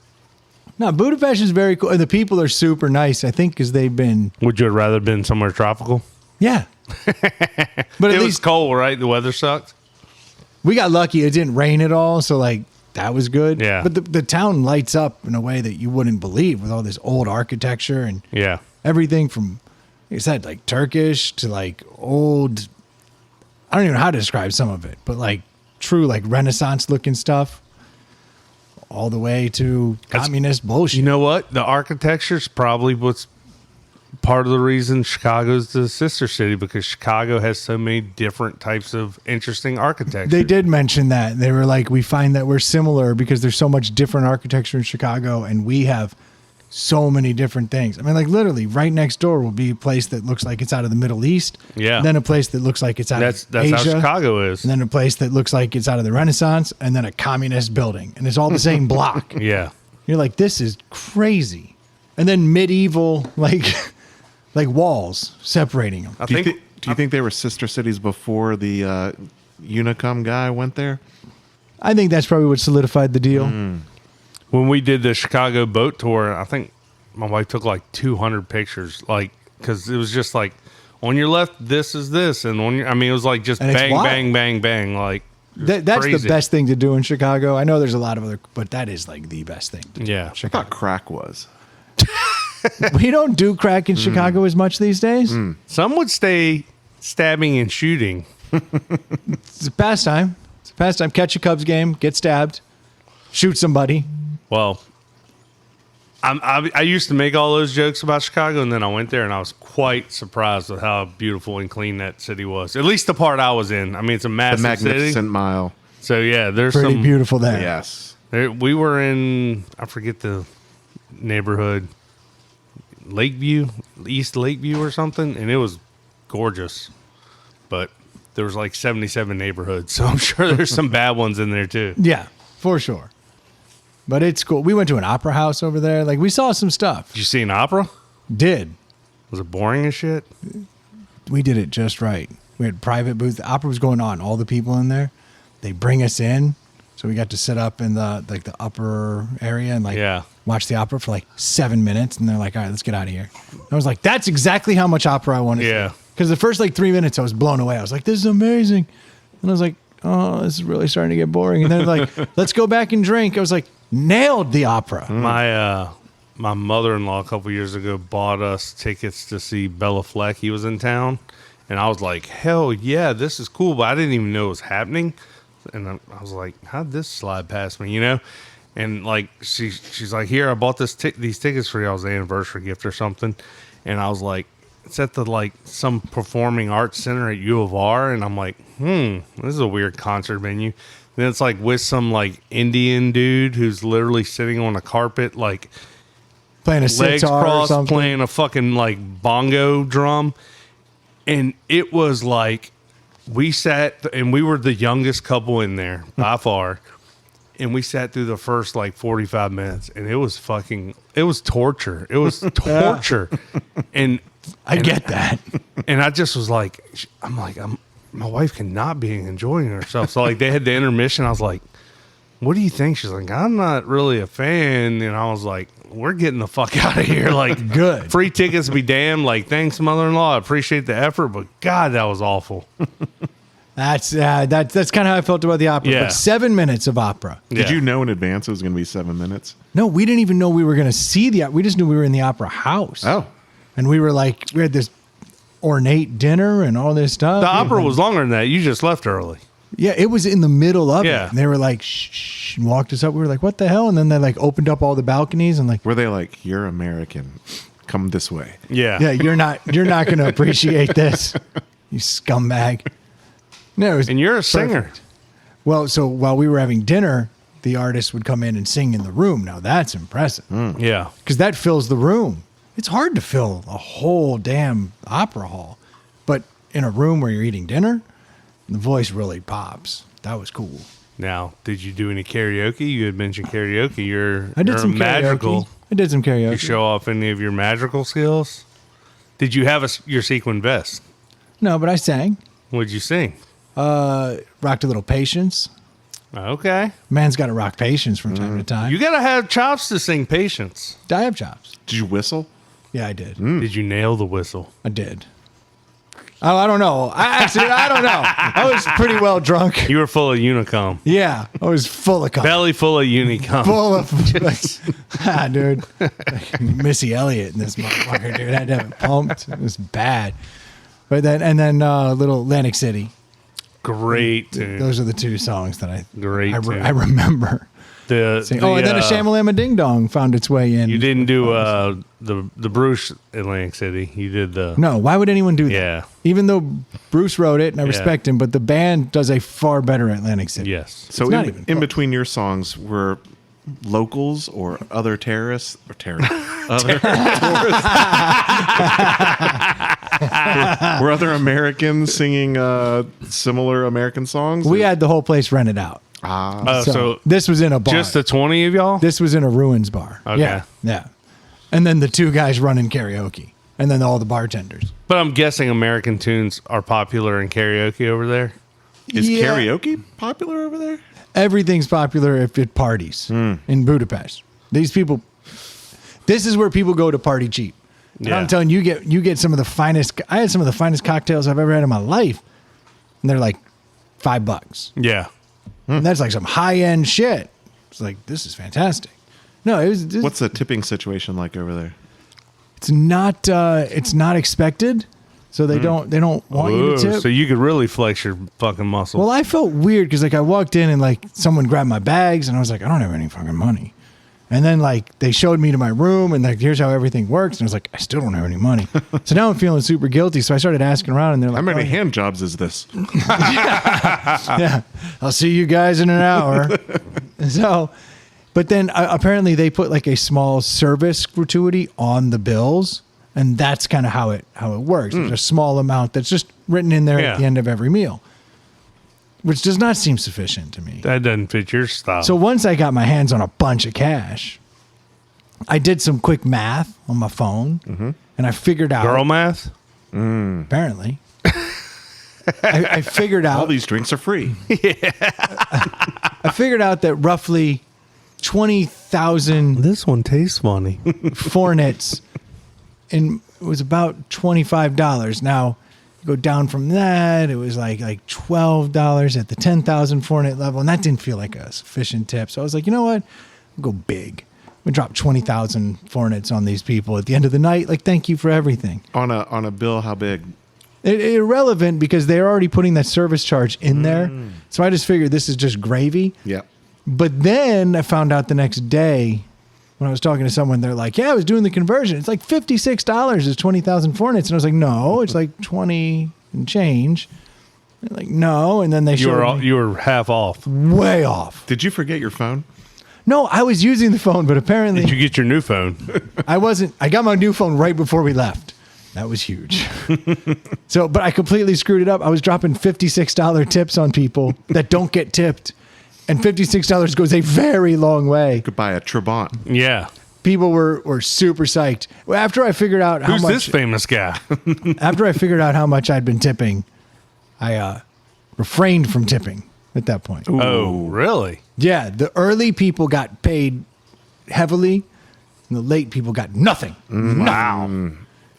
No, Budapest is very cool. And the people are super nice, I think, because they've been, Would you have rather been somewhere tropical? yeah. But It at was least cold, right? The weather sucked. we got lucky. It didn't rain at all. So, like, that was good. Yeah. But the town lights up in a way that you wouldn't believe with all this old architecture and Yeah. everything from, like I said, like Turkish to like old. I don't even know how to describe some of it, but like true, like Renaissance looking stuff. All the way to communist bullshit. You know what? The architecture's probably what's part of the reason Chicago's the sister city, because Chicago has so many different types of interesting architecture. They did mention that. They were like, we find that we're similar because there's so much different architecture in Chicago and we have so many different things. I mean, like literally right next door will be a place that looks like it's out of the Middle East. Yeah. And then a place that looks like it's out That's of Asia. how Chicago is. And then a place that looks like it's out of the Renaissance, and then a communist building. And it's all the same block. Yeah. You're like, this is crazy. And then medieval, like walls separating them. I Do you, think do you think they were sister cities before the Unicum guy went there? I think that's probably what solidified the deal. when we did the Chicago boat tour, I think my wife took like 200 pictures, like, because it was just like, on your left, this is this, and on your, I mean, it was like just And it's bang, wild. bang, bang, bang, like. That's the crazy. best thing to do in Chicago. I know there's a lot of other, but that is like the best thing to do. Yeah. I thought crack was. We don't do crack in Chicago as much these days. Some would stay stabbing and shooting. It's a pastime. It's a pastime. Catch a Cubs game, get stabbed, shoot somebody. Well, I used to make all those jokes about Chicago, and then I went there, and I was quite surprised with how beautiful and clean that city was. At least the part I was in. I mean, it's a The massive Magnificent city. Mile. So yeah, there's Pretty some beautiful there. Yes. We were in, I forget the neighborhood, Lakeview, East Lakeview or something, and it was gorgeous. But there was like 77 neighborhoods, so I'm sure there's some bad ones in there too. Yeah, for sure. But it's cool. We went to an opera house over there. Like, we saw some stuff. Did you see an opera? Did. Was it boring as shit? We did it just right. We had private booths. The opera was going on. All the people in there, they bring us in. So we got to sit up in the upper area and watch the opera for like 7 minutes. And they're like, all right, let's get out of here. I was like, that's exactly how much opera I wanted. Yeah. Because the first like 3 minutes I was blown away. I was like, this is amazing. And I was like, oh, this is really starting to get boring. And then like, let's go back and drink. I was like, nailed the opera. My mother-in-law a couple years ago bought us tickets to see Bella Fleck. He was in town, and I was like, hell yeah, this is cool, but I didn't even know it was happening. And I was like, how'd this slide past me, you know? And like she's like, here, I bought these tickets for you. I was the anniversary gift or something. And I was like, it's at the like some performing arts center at U of R, and I'm like, this is a weird concert venue. Then it's like with some like Indian dude who's literally sitting on a carpet, like Playing a legs sitar or crossed, something. playing a fucking like bongo drum. And it was like, we sat, and we were the youngest couple in there by far. And we sat through the first like 45 minutes, and it was torture. It was torture. And I get that. And I just was like, my wife cannot be enjoying herself. So like they had the intermission. I was like, what do you think? She's like, I'm not really a fan. And I was like, we're getting the fuck out of here. Like, Good. Free tickets be damned. Like, thanks, mother-in-law. I appreciate the effort, but God, that was awful. That's kind of how I felt about the opera. Yeah. But 7 minutes of opera. Did Yeah. you know in advance it was going to be 7 minutes? No, we didn't even know we were going to see we just knew we were in the opera house. Oh. And we were like, we had this ornate dinner and all this stuff. The opera was longer than that. You just left early. Yeah, it was in the middle of Yeah. it. And they were like, shh, shh, and walked us up. We were like, what the hell? And then they like opened up all the balconies and like, Were they like, you're American, come this way? Yeah. yeah, you're not going to appreciate this, you scumbag. No, it was And you're a singer. perfect. Well, so while we were having dinner, the artist would come in and sing in the room. Now that's impressive Yeah. because that fills the room. It's hard to fill a whole damn opera hall, but in a room where you're eating dinner, the voice really pops. That was cool. Now, did you do any karaoke? You had mentioned karaoke. I did you're some magical. karaoke. I did some karaoke. You show off any of your magical skills? Did you have your sequin vest? No, but I sang. What'd you sing? Rocked a little Patience. Okay. Man's got to rock Patience from time to time. You got to have chops to sing Patience. I have chops. Did you whistle? Yeah, I did. Did you nail the whistle? I did. Oh, I don't know. I don't know. I was pretty well drunk. You were full of unicum. Yeah, I was full of cum. Belly full of unicum. Full of, dude. Like Missy Elliott in this motherfucker, dude. I had to have it pumped. It was bad. But then, little Atlantic City. Great tune. Those are the two songs that I tune. remember. The and then a Shamalama Ding Dong found its way in. You didn't do the Bruce Atlantic City. You did the No, why would anyone do that? Yeah. Even though Bruce wrote it and I Yeah. respect him, but the band does a far better Atlantic City. Yes. So It's not in, even in close. between your songs were locals or other terrorists or terrorists? Other were other Americans singing similar American songs? We had the whole place rented out. So this was in a bar. just the 20 of y'all? This was in a Ruins bar. Okay. Yeah. And then the two guys running karaoke. And then all the bartenders. But I'm guessing American tunes are popular in karaoke over there. Is Yeah. karaoke popular over there? Everything's popular if it parties in Budapest. These people, this is where people go to party cheap. And Yeah. I'm telling you, you get some of the finest. I had some of the finest cocktails I've ever had in my life, and they're like $5. Yeah. And that's like some high end shit. It's like, this is fantastic. No, What's the tipping situation like over there? it's not expected, so they don't want you to Ooh, tip. so you could really flex your fucking muscles. Well, I felt weird because like I walked in and like someone grabbed my bags and I was like, I don't have any fucking money. And then like they showed me to my room and like, here's how everything works. And I was like, I still don't have any money. So now I'm feeling super guilty. So I started asking around and they're like, How many oh, hand jobs is this? yeah, I'll see you guys in an hour. So, but then apparently they put like a small service gratuity on the bills. And that's kind of how it works. There's a small amount that's just written in there at the end of every meal, which does not seem sufficient to me. That doesn't fit your style. So once I got my hands on a bunch of cash, I did some quick math on my phone, and I figured out. Girl math? Apparently. I figured out. All these drinks are free. I figured out that roughly 20,000 This one tastes funny. Fornets, and it was about $25. Now, you go down from that, it was like $12 at the 10,000 Fornet level, and that didn't feel like a sufficient tip. So I was like, you know what? I'll go big. I'm gonna drop 20,000 Fornets on these people at the end of the night. Like, thank you for everything. On a bill, how big? Irrelevant because they're already putting that service charge in there. So I just figured this is just gravy. Yeah. But then I found out the next day when I was talking to someone, they're like, yeah, I was doing the conversion. It's like $56 is 20,000 Fornets. And I was like, no, it's like 20 and change. They're like, no. And then they showed me You were half off. way off. Did you forget your phone? No, I was using the phone, but apparently Did you get your new phone? I wasn't. I got my new phone right before we left. That was huge. So, but I completely screwed it up. I was dropping $56 tips on people that don't get tipped. And $56 goes a very long way. Could buy a Trabant. Yeah. People were super psyched. Well, after I figured out how Who's much, this famous guy? after I figured out how much I'd been tipping, I refrained from tipping at that point. Oh, really? Yeah, the early people got paid heavily, and the late people got nothing. Wow.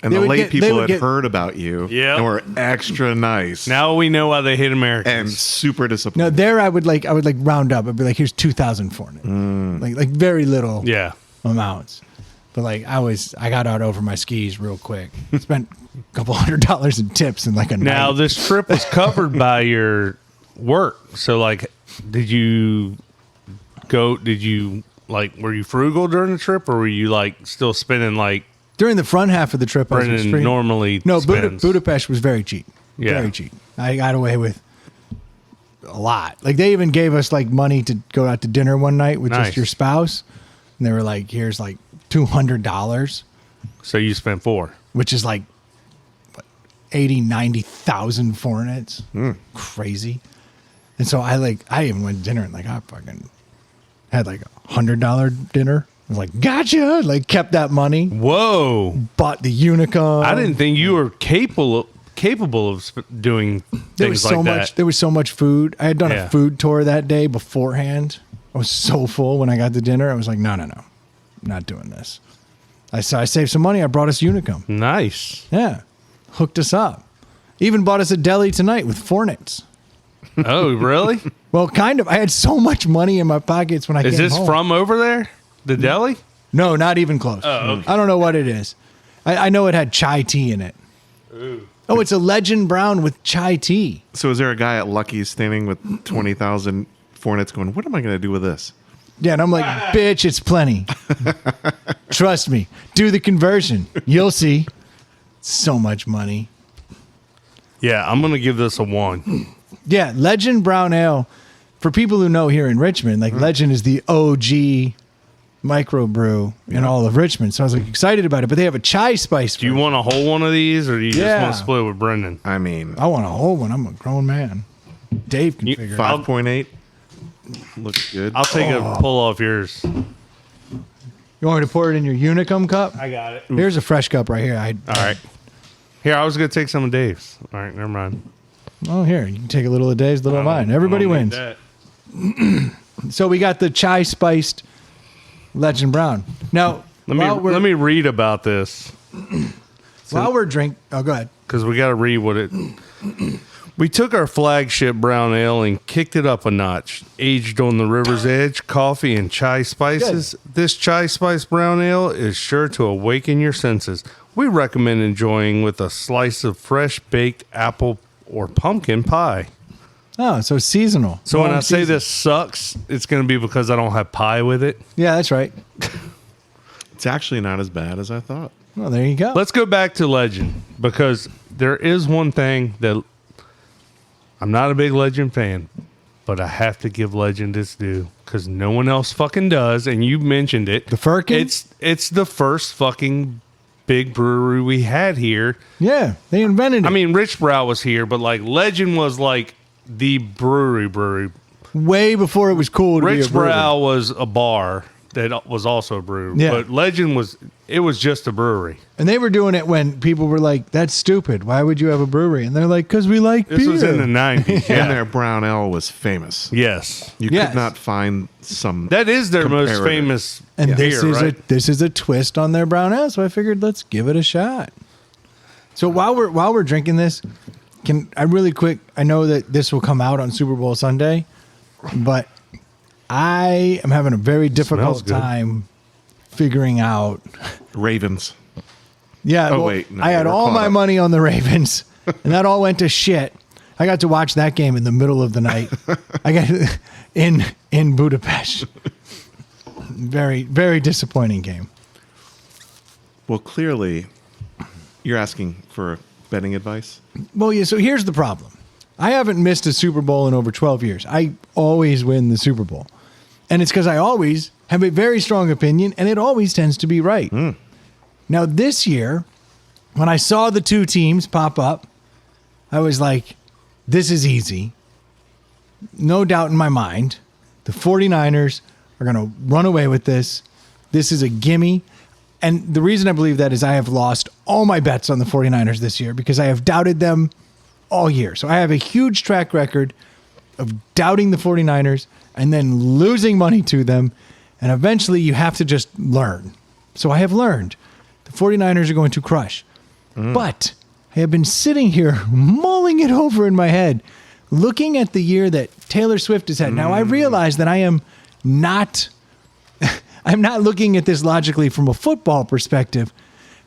And They the would late get- they people would had get- heard about you Yep. and were extra nice Now we know why they hate and Americans. super No, disappointed. there I would round up. I'd be like, here's 2,000 for it. Like very little Yeah. amounts. But like I got out over my skis real quick. Spent a couple $100 in tips in like a Now night. this trip was covered by your work. So like, did you were you frugal during the trip, or were you like still spending like During the front half of the trip, I was Brendan extreme- normally No, spends? Budapest was very cheap. Yeah. Very cheap. I got away with a lot. Like they even gave us like money to go out to dinner one night with Nice. just your spouse. And they were like, here's like $200, So you spent $4. which is like what, 80, 90,000 Fornets. Crazy. And so I even went to dinner and like I fucking had like $100 dinner. I was like, gotcha. Like kept that money, Whoa! bought the Unicom. I didn't think you were capable of doing There was things so like much. that. There was so much food. I had done Yeah. a food tour that day beforehand. I was so full when I got to dinner. I was like, no, I'm not doing this. I saved some money. I brought us Unicom. Nice. Yeah, hooked us up. Even bought us a deli tonight with Fornets. Oh, really? Well, kind of. I had so much money in my pockets when I Is came this home. from over there? The deli? No, not even close. Oh, okay. I don't know what it is. I know it had chai tea in it. Ooh. Oh, it's a Legend Brown with chai tea. So is there a guy at Lucky's standing with 20,000 Fornets going, what am I going to do with this? Yeah, and I'm like, bitch, it's plenty. Trust me. Do the conversion. You'll see. So much money. Yeah, I'm gonna give this a 1. Yeah, Legend Brown Ale. For people who know here in Richmond, like Legend is the OG microbrew in all of Richmond. So I was like excited about it. But they have a chai spice. Do you want a whole one of these, or do you just Yeah. want to split with Brendan? I mean, I want a whole one. I'm a grown man. Dave can figure it out. 5.8 looks good. I'll take a pull off yours. You want me to pour it in your Unicum cup? I got it. Here's a fresh cup right here. All right. Here, I was gonna take some of Dave's. All right, never mind. Oh, here. You can take a little of Dave's, a little of mine. I Everybody don't wins. need that. So we got the chai spiced Legend Brown. Now, Let me read about this while we're drinking. Oh, go ahead. because we got to read what it. We took our flagship brown ale and kicked it up a notch. Aged on the river's edge, coffee and chai spices. This chai spice brown ale is sure to awaken your senses. We recommend enjoying with a slice of fresh baked apple or pumpkin pie. Oh, so seasonal. So when Long I say season. this sucks, it's going to be because I don't have pie with it. Yeah, that's right. It's actually not as bad as I thought. Well, there you go. Let's go back to Legend, because there is one thing that I'm not a big Legend fan, but I have to give Legend its due because no one else fucking does. And you mentioned it. The Firkin? It's the first fucking big brewery we had here. Yeah, they invented it. I mean, Rich Brow was here, but like Legend was like the brewery. way before it was cool to be a Rich brewery. Brow was a bar that was also a brewery, Yeah. but Legend was just a brewery. And they were doing it when people were like, that's stupid. Why would you have a brewery? And they're like, because we like This beer. was in the 90s. And their brown ale was famous. Yes. You Yes. could not find some. That is their most comparator. famous And beer, right? this is a twist on their brown ale, so I figured let's give it a shot. So while we're drinking this, can I really quick? I know that this will come out on Super Bowl Sunday, but I am having a very difficult Smells good. time figuring out. Ravens. Yeah, Oh, wait, no, I had we're all caught my up. money on the Ravens, and that all went to shit. I got to watch that game in the middle of the night. I got in Budapest. Very, very disappointing game. Well, clearly, you're asking for betting advice. Well, yeah, so here's the problem. I haven't missed a Super Bowl in over 12 years. I always win the Super Bowl. And it's because I always have a very strong opinion, and it always tends to be right. Now, this year, when I saw the two teams pop up, I was like, this is easy. No doubt in my mind. The 49ers are going to run away with this. This is a gimme. And the reason I believe that is I have lost all my bets on the 49ers this year because I have doubted them all year. So I have a huge track record of doubting the 49ers and then losing money to them. And eventually you have to just learn. So I have learned the 49ers are going to crush. But I have been sitting here mulling it over in my head, looking at the year that Taylor Swift has had. Now I realize that I am not I'm not looking at this logically from a football perspective,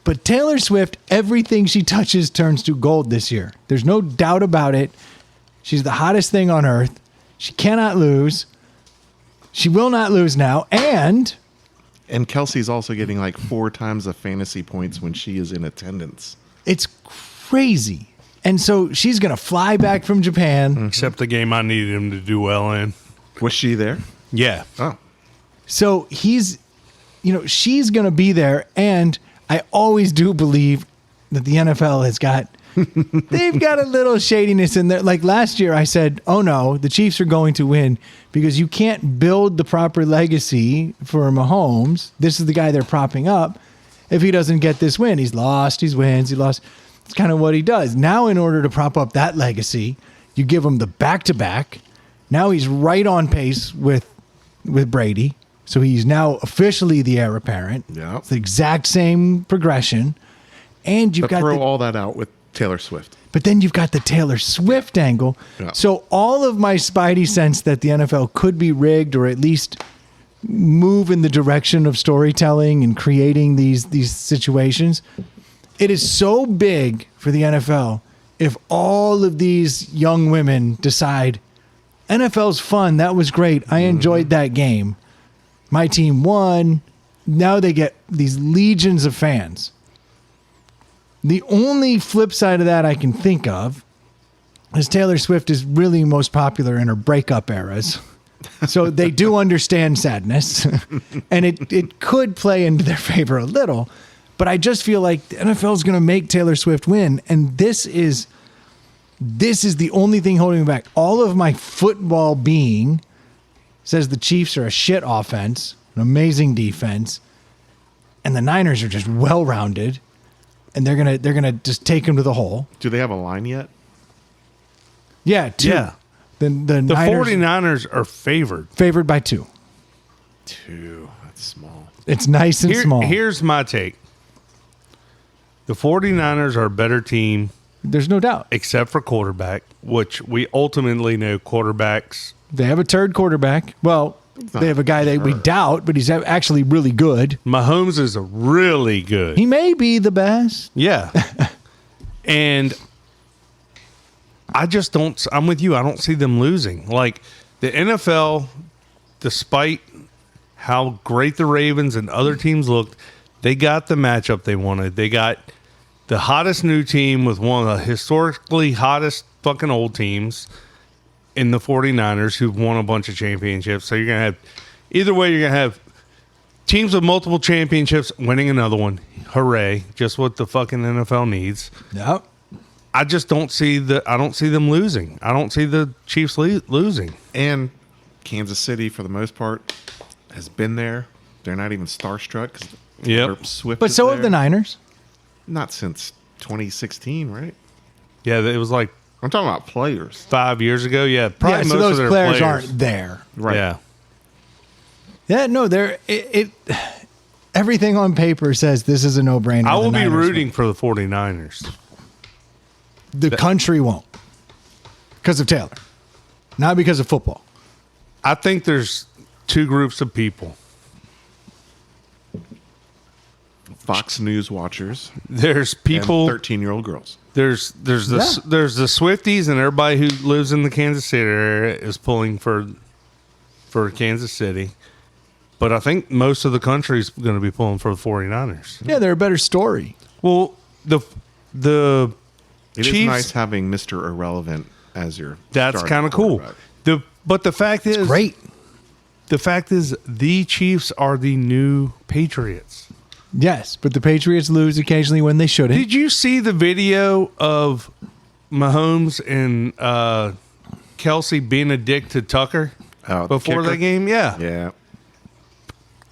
but Taylor Swift, everything she touches turns to gold this year. There's no doubt about it. She's the hottest thing on earth. She cannot lose. She will not lose now. And Kelsey's also getting like 4 times the fantasy points when she is in attendance. it's crazy. And so she's going to fly back from Japan. Except the game I needed him to do well in. Was she there? Yeah. Oh. So she's going to be there. And I always do believe that the NFL has they've got a little shadiness in there. Like last year, I said, oh no, the Chiefs are going to win because you can't build the proper legacy for Mahomes. This is the guy they're propping up. If he doesn't get this win, he's lost, he wins, he lost. It's kind of what he does. Now, in order to prop up that legacy, you give him the back-to-back. Now he's right on pace with Brady. So he's now officially the heir apparent. Yeah. It's the exact same progression. And you've But got throw all that out with Taylor Swift. but then you've got the Taylor Swift angle. Yeah. So all of my spidey sense that the NFL could be rigged or at least move in the direction of storytelling and creating these situations. It is so big for the NFL if all of these young women decide NFL's fun. That was great. I enjoyed that game. My team won. Now they get these legions of fans. The only flip side of that I can think of is Taylor Swift is really most popular in her breakup eras. So they do understand sadness, and it could play into their favor a little. But I just feel like the NFL is going to make Taylor Swift win, and this is the only thing holding me back. All of my football being says the Chiefs are a shit offense, an amazing defense, and the Niners are just well-rounded. And they're gonna just take him to the hole. Do they have a line yet? Yeah, 2. Yeah. The The Niners 49ers are favored. favored by 2. 2. That's small. It's nice and small. Here's my take. The 49ers are a better team, There's no doubt. except for quarterback, which we ultimately know quarterbacks. They have a turd quarterback. Well, they have a guy that we doubt, but he's actually really good. Mahomes is really good. He may be the best. Yeah. And I just don't. I'm with you. I don't see them losing. Like the NFL, despite how great the Ravens and other teams looked, they got the matchup they wanted. They got the hottest new team with one of the historically hottest fucking old teams in the 49ers who've won a bunch of championships. So you're going to have, either way, you're going to have teams with multiple championships winning another one. Hooray. Just what the fucking NFL needs. Yep. I just don't see them losing. I don't see the Chiefs losing. And Kansas City, for the most part, has been there. They're not even starstruck because Swift. But is so there. have the Niners. Not since 2016, right? Yeah, it was like I'm talking about players. 5 years ago. Yeah, probably Yeah, most so those of their players aren't there. Right. Yeah. Yeah, no, everything on paper says this is a no-brainer. I The will be Niners rooting win. for the 49ers. The country won't. Because of Taylor. Not because of football. I think there's two groups of people. Fox News watchers. There's people. 13-year-old girls. There's the Swifties, and everybody who lives in the Kansas City area is pulling for Kansas City. But I think most of the country's going to be pulling for the 49ers. Yeah, they're a better story. Well, the It Chiefs, is nice having Mr. Irrelevant as your. that's kind of cool. But the fact is, Great. The fact is, the Chiefs are the new Patriots. Yes, but the Patriots lose occasionally when they shouldn't. Did you see the video of Mahomes and Kelsey being a dick to Tucker before the game? Yeah. Yeah.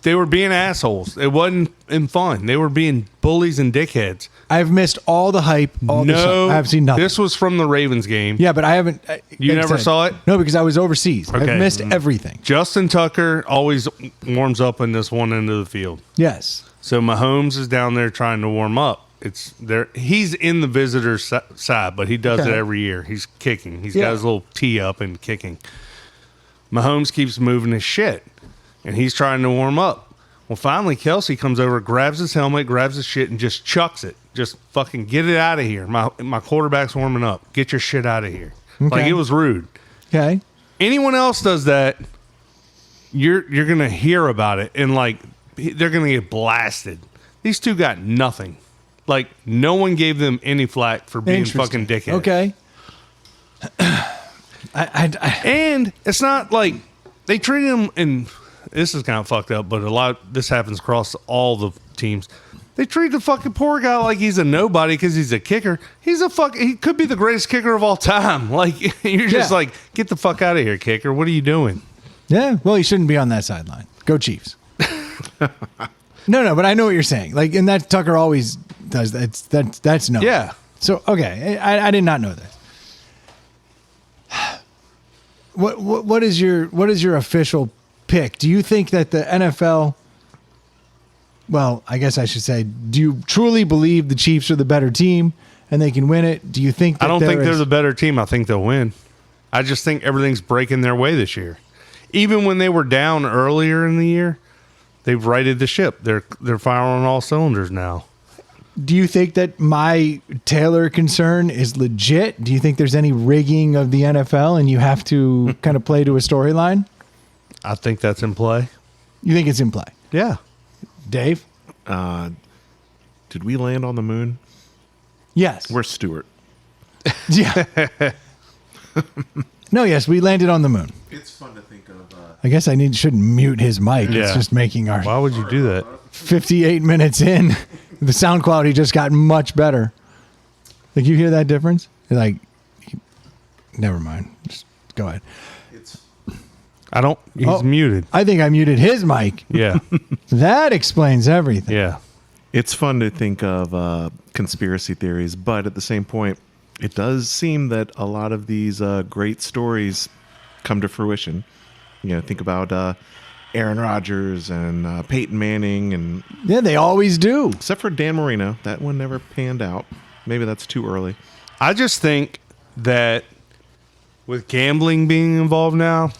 They were being assholes. It wasn't fun. They were being bullies and dickheads. I've missed all the hype. I've seen nothing. This was from the Ravens game. Yeah, but I haven't. You never saw it? No, because I was overseas. Okay. I've missed everything. Justin Tucker always warms up in this one end of the field. Yes. So Mahomes is down there trying to warm up. It's there. He's in the visitor's side, but he does it every year. He's kicking. He's got his little tee up and kicking. Mahomes keeps moving his shit, and he's trying to warm up. Well, finally, Kelsey comes over, grabs his helmet, grabs his shit, and just chucks it. Just fucking get it out of here. My quarterback's warming up. Get your shit out of here. Okay. Like, it was rude. Okay. Anyone else does that, you're gonna hear about it, and like they're gonna get blasted. These two got nothing. Like, no one gave them any flack for being fucking dickheads. Okay. And it's not like they treat him, and this is kind of fucked up, but this happens across all the teams. They treat the fucking poor guy like he's a nobody because he's a kicker. He could be the greatest kicker of all time. Like, you're just like, get the fuck out of here, kicker. What are you doing? Yeah. Well, he shouldn't be on that sideline. Go Chiefs. No, but I know what you're saying. Like, and that Tucker always does. That's no. Yeah. So okay, I did not know that. What is your official pick? Do you think that the NFL? Well, I guess I should say, do you truly believe the Chiefs are the better team and they can win it? Do you think? That I don't think they're the better team. I think they'll win. I just think everything's breaking their way this year. Even when they were down earlier in the year, they've righted the ship. They're firing on all cylinders now. Do you think that my Taylor concern is legit? Do you think there's any rigging of the NFL and you have to kind of play to a storyline? I think that's in play. You think it's in play? Yeah. Dave? Did we land on the moon? Yes. We're Stewart. Yeah. No, yes, we landed on the moon. It's fun to think of. I guess I shouldn't mute his mic. Yeah. It's just making our Why would you do that? 58 minutes in, the sound quality just got much better. Like, you hear that difference? Like, never mind. Just go ahead. He's muted. I think I muted his mic. Yeah. That explains everything. Yeah. It's fun to think of conspiracy theories, but at the same point, it does seem that a lot of these great stories come to fruition. You know, think about Aaron Rodgers and Peyton Manning, and Yeah, they always do. except for Dan Marino, that one never panned out. Maybe that's too early. I just think that with gambling being involved now,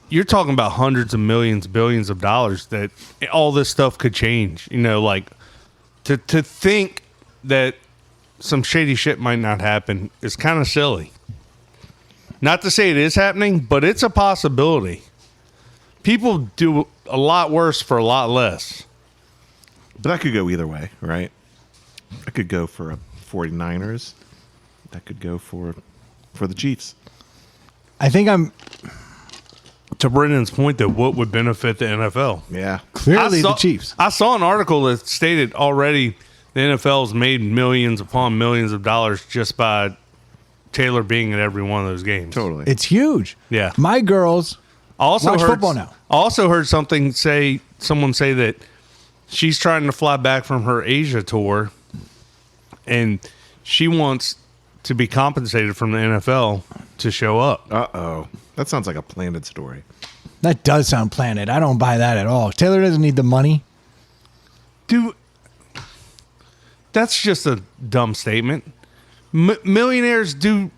you're talking about hundreds of millions, billions of dollars that all this stuff could change. You know, like to think that some shady shit might not happen is kind of silly. Not to say it is happening, but it's a possibility. People do a lot worse for a lot less. But that could go either way, right? That could go for a 49ers. That could go for the Chiefs. I think I'm To Brendan's point, though, what would benefit the NFL? Yeah. clearly the Chiefs. I saw an article that stated already the NFL's made millions upon millions of dollars just by Taylor being at every one of those games. Totally. It's huge. Yeah. My girls Also watch heard, football now. Also heard someone say that she's trying to fly back from her Asia tour, and she wants to be compensated from the NFL to show up. Uh-oh. That sounds like a planted story. That does sound planted. I don't buy that at all. Taylor doesn't need the money. Dude, that's just a dumb statement. Millionaires do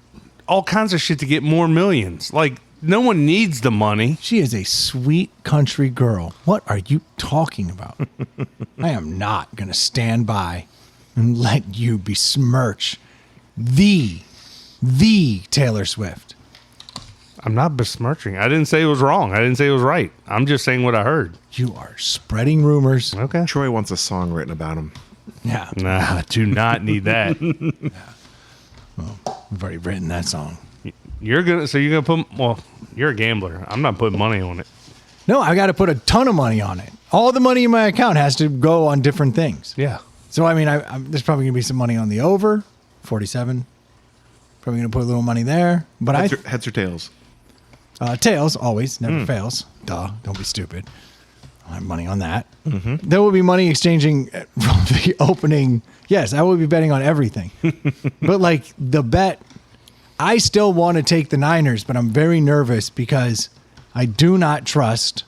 all kinds of shit to get more millions. Like, no one needs the money. She is a sweet country girl. What are you talking about? I am not going to stand by and let you besmirch the Taylor Swift. I'm not besmirching. I didn't say it was wrong. I didn't say it was right. I'm just saying what I heard. You are spreading rumors. Okay. Troy wants a song written about him. Yeah, Nah, do not need that. we've already written that song. You're gonna put. Well, you're a gambler. I'm not putting money on it. No, I got to put a ton of money on it. All the money in my account has to go on different things. Yeah. So, I mean, there's probably going to be some money on the over, 47. Probably going to put a little money there. But Heads or tails? tails, always, never fails. Duh, don't be stupid. I have money on that. Mm-hmm. There will be money exchanging from the opening. Yes, I will be betting on everything. But, like, the bet, I still want to take the Niners, but I'm very nervous because I do not trust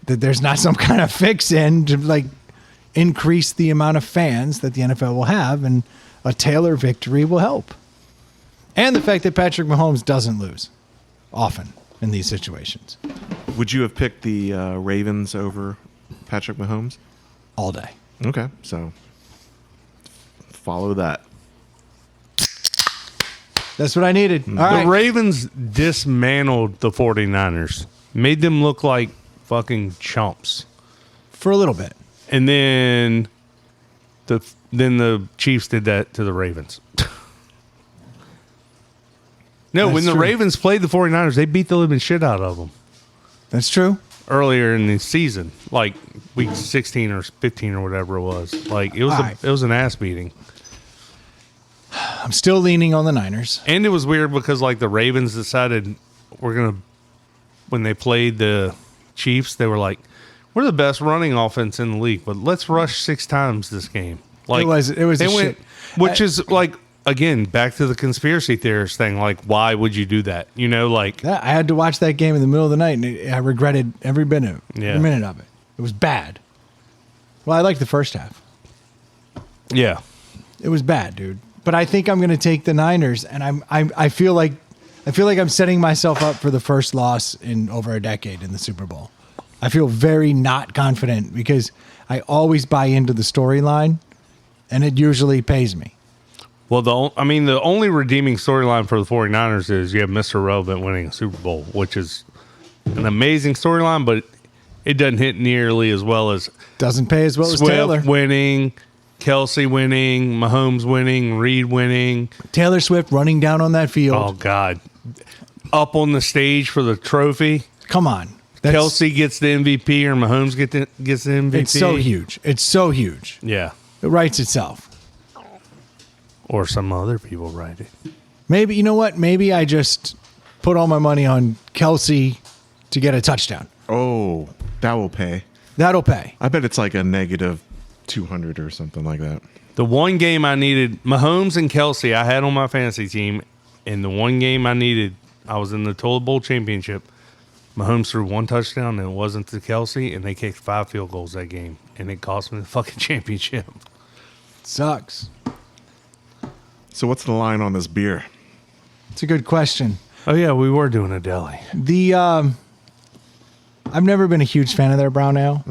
that there's not some kind of fix in to, like, increase the amount of fans that the NFL will have, and a Taylor victory will help. And the fact that Patrick Mahomes doesn't lose often in these situations. Would you have picked the Ravens over Patrick Mahomes? All day. Okay, so follow that. That's what I needed. All The right. Ravens dismantled the 49ers, made them look like fucking chumps. For a little bit. And then the Chiefs did that to the Ravens. No, That's when the true. Ravens played the 49ers, they beat the living shit out of them That's true. earlier in the season, like week 16 or 15 or whatever it was. Like it was All right. it was an ass beating. I'm still leaning on the Niners. And it was weird because like the Ravens decided when they played the Chiefs, they were like, we're the best running offense in the league, but let's rush 6 times this game. Like It was they a went, shit. which is like again back to the conspiracy theorist thing. Like, why would you do that? You know, like Yeah, I had to watch that game in the middle of the night, and I regretted every minute of it. It was bad. Well, I liked the first half. yeah. It was bad, dude. But I think I'm going to take the Niners, and I feel like I'm setting myself up for the first loss in over a decade in the Super Bowl. I feel very not confident because I always buy into the storyline, and it usually pays me. Well, the only redeeming storyline for the 49ers is you have Mr. Relevant winning a Super Bowl, which is an amazing storyline, but it doesn't hit nearly as well as Doesn't pay as well as Swift Taylor. winning, Kelsey winning, Mahomes winning, Reed winning. Taylor Swift running down on that field. Oh, God. Up on the stage for the trophy. Come on. Kelsey gets the MVP or Mahomes gets the MVP. It's so huge. It's so huge. Yeah. It writes itself. Or some other people write it. Maybe, you know what? Maybe I just put all my money on Kelsey to get a touchdown. Oh, that will pay. That'll pay. I bet it's like a negative 200 or something like that. The one game I needed, Mahomes and Kelsey, I had on my fantasy team, and the one game I needed, I was in the Toilet Bowl championship. Mahomes threw 1 touchdown, and it wasn't to Kelsey, and they kicked 5 field goals that game, and it cost me the fucking championship. Sucks. So what's the line on this beer? It's a good question. Oh, yeah, we were doing a deli. I've never been a huge fan of their brown ale.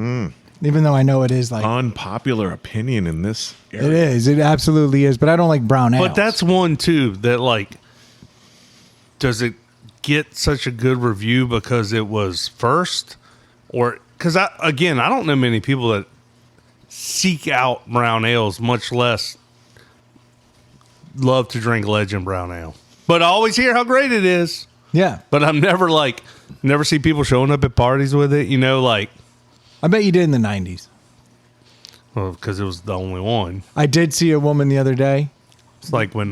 Even though I know it is like Unpopular opinion in this it area. is. It absolutely is. But I don't like brown ale. But that's one too that like, does it get such a good review because it was first, or because I don't know many people that seek out brown ales, much less love to drink Legend brown ale. But I always hear how great it is. Yeah. But I'm never see people showing up at parties with it. You know, like, I bet you did in the 90s. well, because it was the only one. I did see a woman the other day. It's like when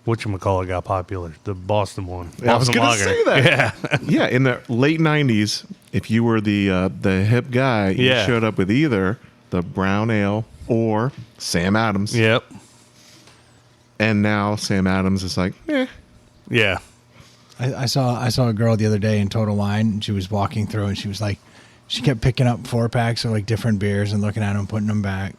whatchamacallit got popular, the Boston one. I was Boston gonna Lager. say that. Yeah. Yeah, in the late '90s, if you were the hip guy, you Yeah. showed up with either the brown ale or Sam Adams. Yep. And now Sam Adams is like, Yeah. I saw a girl the other day in Total Wine, and she was walking through, and she was like, she kept picking up 4-packs of like different beers and looking at them, putting them back,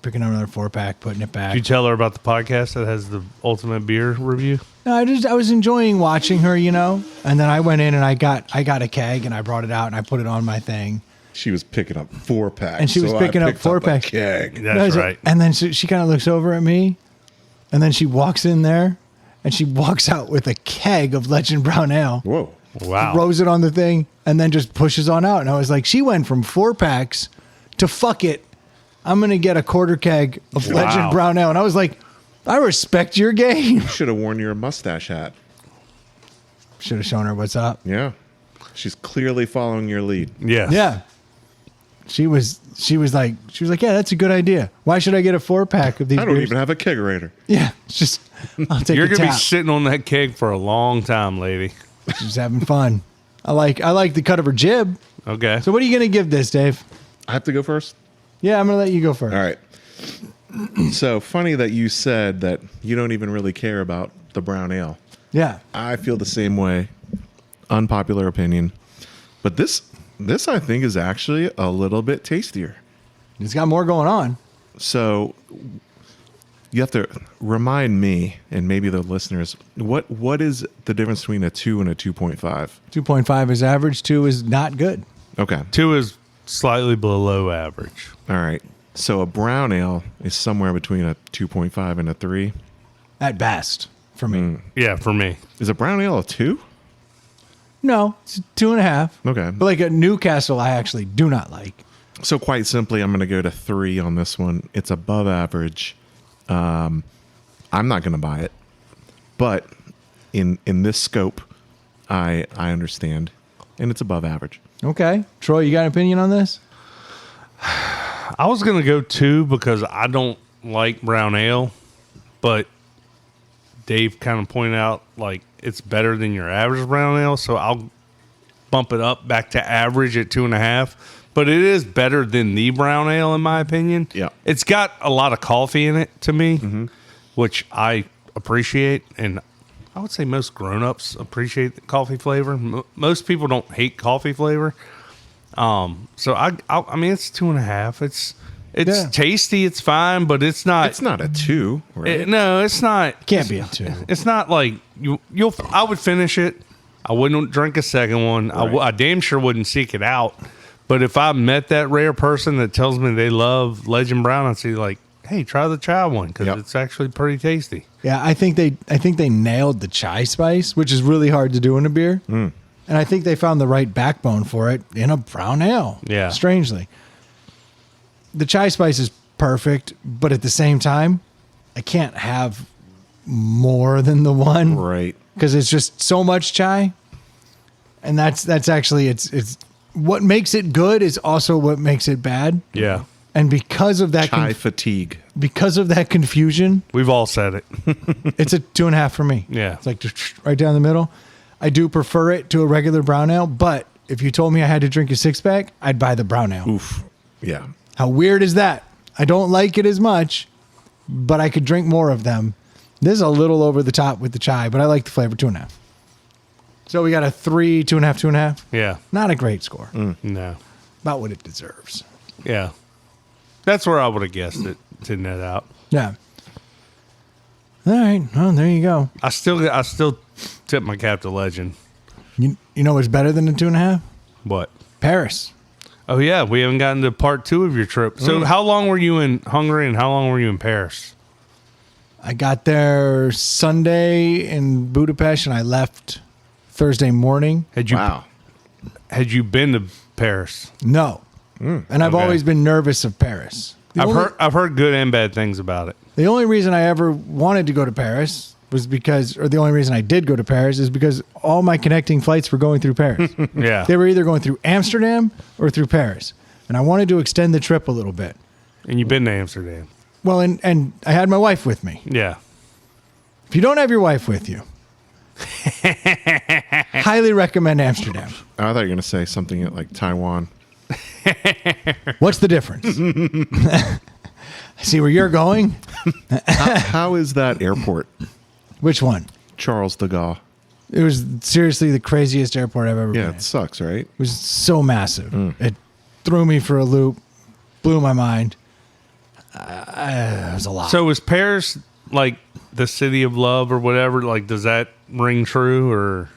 picking up another 4-pack, putting it back. Did you tell her about the podcast that has the ultimate beer review? No, I was enjoying watching her, you know. And then I went in and I got a keg and I brought it out and I put it on my thing. she was picking up 4-packs. And she was picking up 4-packs. Keg. And I That's was like- right. And then she kind of looks over at me, and then she walks in there, and she walks out with a keg of Legend Brown Ale. Whoa. Wow. Throws it on the thing, and then just pushes on out. And I was like, she went from 4-packs to fuck it, I'm going to get a quarter keg of Wow. Legend Brown Ale. And I was like, I respect your game. Should have worn your mustache hat. Should have shown her what's up. Yeah. She's clearly following your lead. Yes. Yeah. She was like, yeah, that's a good idea. Why should I get a 4-pack of these I don't beers? even have a kegerator. Yeah, it's just, I'll take You're a going to be tap. sitting on that keg for a long time, lady. She's having fun. I like the cut of her jib. Okay. So what are you going to give this, Dave? I have to go first? Yeah, I'm going to let you go first. All right. So funny that you said that you don't even really care about the brown ale. Yeah. I feel the same way. Unpopular opinion. But this I think is actually a little bit tastier. It's got more going on. So you have to remind me and maybe the listeners, what is the difference between a 2 and a 2.5? 2.5 is average. 2 is not good. Okay. 2 is slightly below average. All right. So a brown ale is somewhere between a 2.5 and a 3. At best, for me. Yeah, for me. Is a brown ale a 2? No, it's 2.5. Okay. But like a Newcastle, I actually do not like. So quite simply, I'm going to go to 3 on this one. It's above average. I'm not going to buy it, but in this scope, I understand, and it's above average. Okay. Troy, you got an opinion on this? I was going to go 2 because I don't like brown ale, but Dave kind of pointed out like it's better than your average brown ale, so I'll bump it up back to average at 2.5. But it is better than the brown ale in my opinion. Yeah. It's got a lot of coffee in it to me, which I appreciate, and I would say most grown-ups appreciate the coffee flavor. Most people don't hate coffee flavor. So I mean, it's 2.5. It's Yeah. tasty. It's fine, but it's not. It's not a 2, right? No, it's not. Can't be a 2. It's not like you'll. I would finish it. I wouldn't drink a second one. Right. I damn sure wouldn't seek it out. But if I met that rare person that tells me they love Legend Brown, I'd say like, hey, try the chai one because Yep. it's actually pretty tasty. Yeah, I think they nailed the chai spice, which is really hard to do in a beer. And I think they found the right backbone for it in a brown ale. Yeah. Strangely. The chai spice is perfect, but at the same time, I can't have more than the one Right. because it's just so much chai. And that's actually it's what makes it good is also what makes it bad. Yeah, And because of that Chai fatigue. because of that confusion, we've all said it. it's a 2.5 for me. Yeah. It's like just right down the middle. I do prefer it to a regular brown ale, but if you told me I had to drink a 6-pack, I'd buy the brown ale. Oof. Yeah. How weird is that? I don't like it as much, but I could drink more of them. This is a little over the top with the chai, but I like the flavor. 2.5. So we got a 3, 2.5, 2.5. Yeah, Not a great score. no, About what it deserves. yeah, that's where I would have guessed it to net out. Yeah. All right. Well, there you go. I still tip my cap to Legend. You know what's better than a 2.5? What? Paris. Oh yeah, we haven't gotten to part 2 of your trip. So how long were you in Hungary and how long were you in Paris? I got there Sunday in Budapest, and I left Thursday morning. Wow. Had you been to Paris? No, and I've okay. always been nervous of Paris. I've heard good and bad things about it. The only reason I ever wanted to go to Paris was because, or the only reason I did go to Paris is because all my connecting flights were going through Paris. Yeah. They were either going through Amsterdam or through Paris. And I wanted to extend the trip a little bit. And you've been to Amsterdam. Well, and I had my wife with me. Yeah. If you don't have your wife with you, highly recommend Amsterdam. I thought you were going to say something like Taiwan. What's the difference? I see where you're going. How is that airport? Which one? Charles de Gaulle. It was seriously the craziest airport I've ever been Yeah, in. it sucks, right? It was so massive. It threw me for a loop, blew my mind. It was a lot. So is Paris like the city of love or whatever? Like, does that ring true or?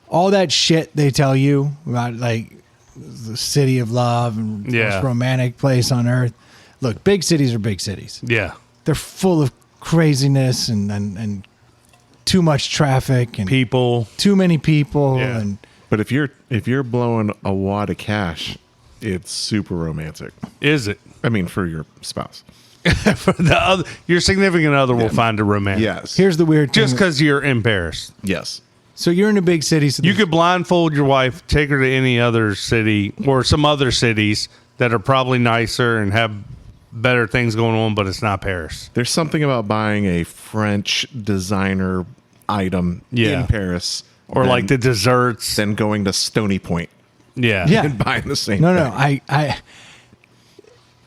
all that shit they tell you about, like, the city of love and the most romantic place on earth. Look, big cities are big cities. Yeah. They're full of craziness and too much traffic and People. too many people. Yeah. And But if you're blowing a wad of cash, it's super romantic. Is it? I mean, for your spouse. For the other, your significant other will find it romantic. Yes. here's the weird thing. Just because you're in Paris. Yes. So you're in a big city. So You could blindfold your wife, take her to any other city or some other cities that are probably nicer and have better things going on, but it's not Paris. There's something about buying a French designer item Yeah. in Paris, Or than- like the desserts. than going to Stony Point Yeah. Yeah. and buying the same. No, thing. no.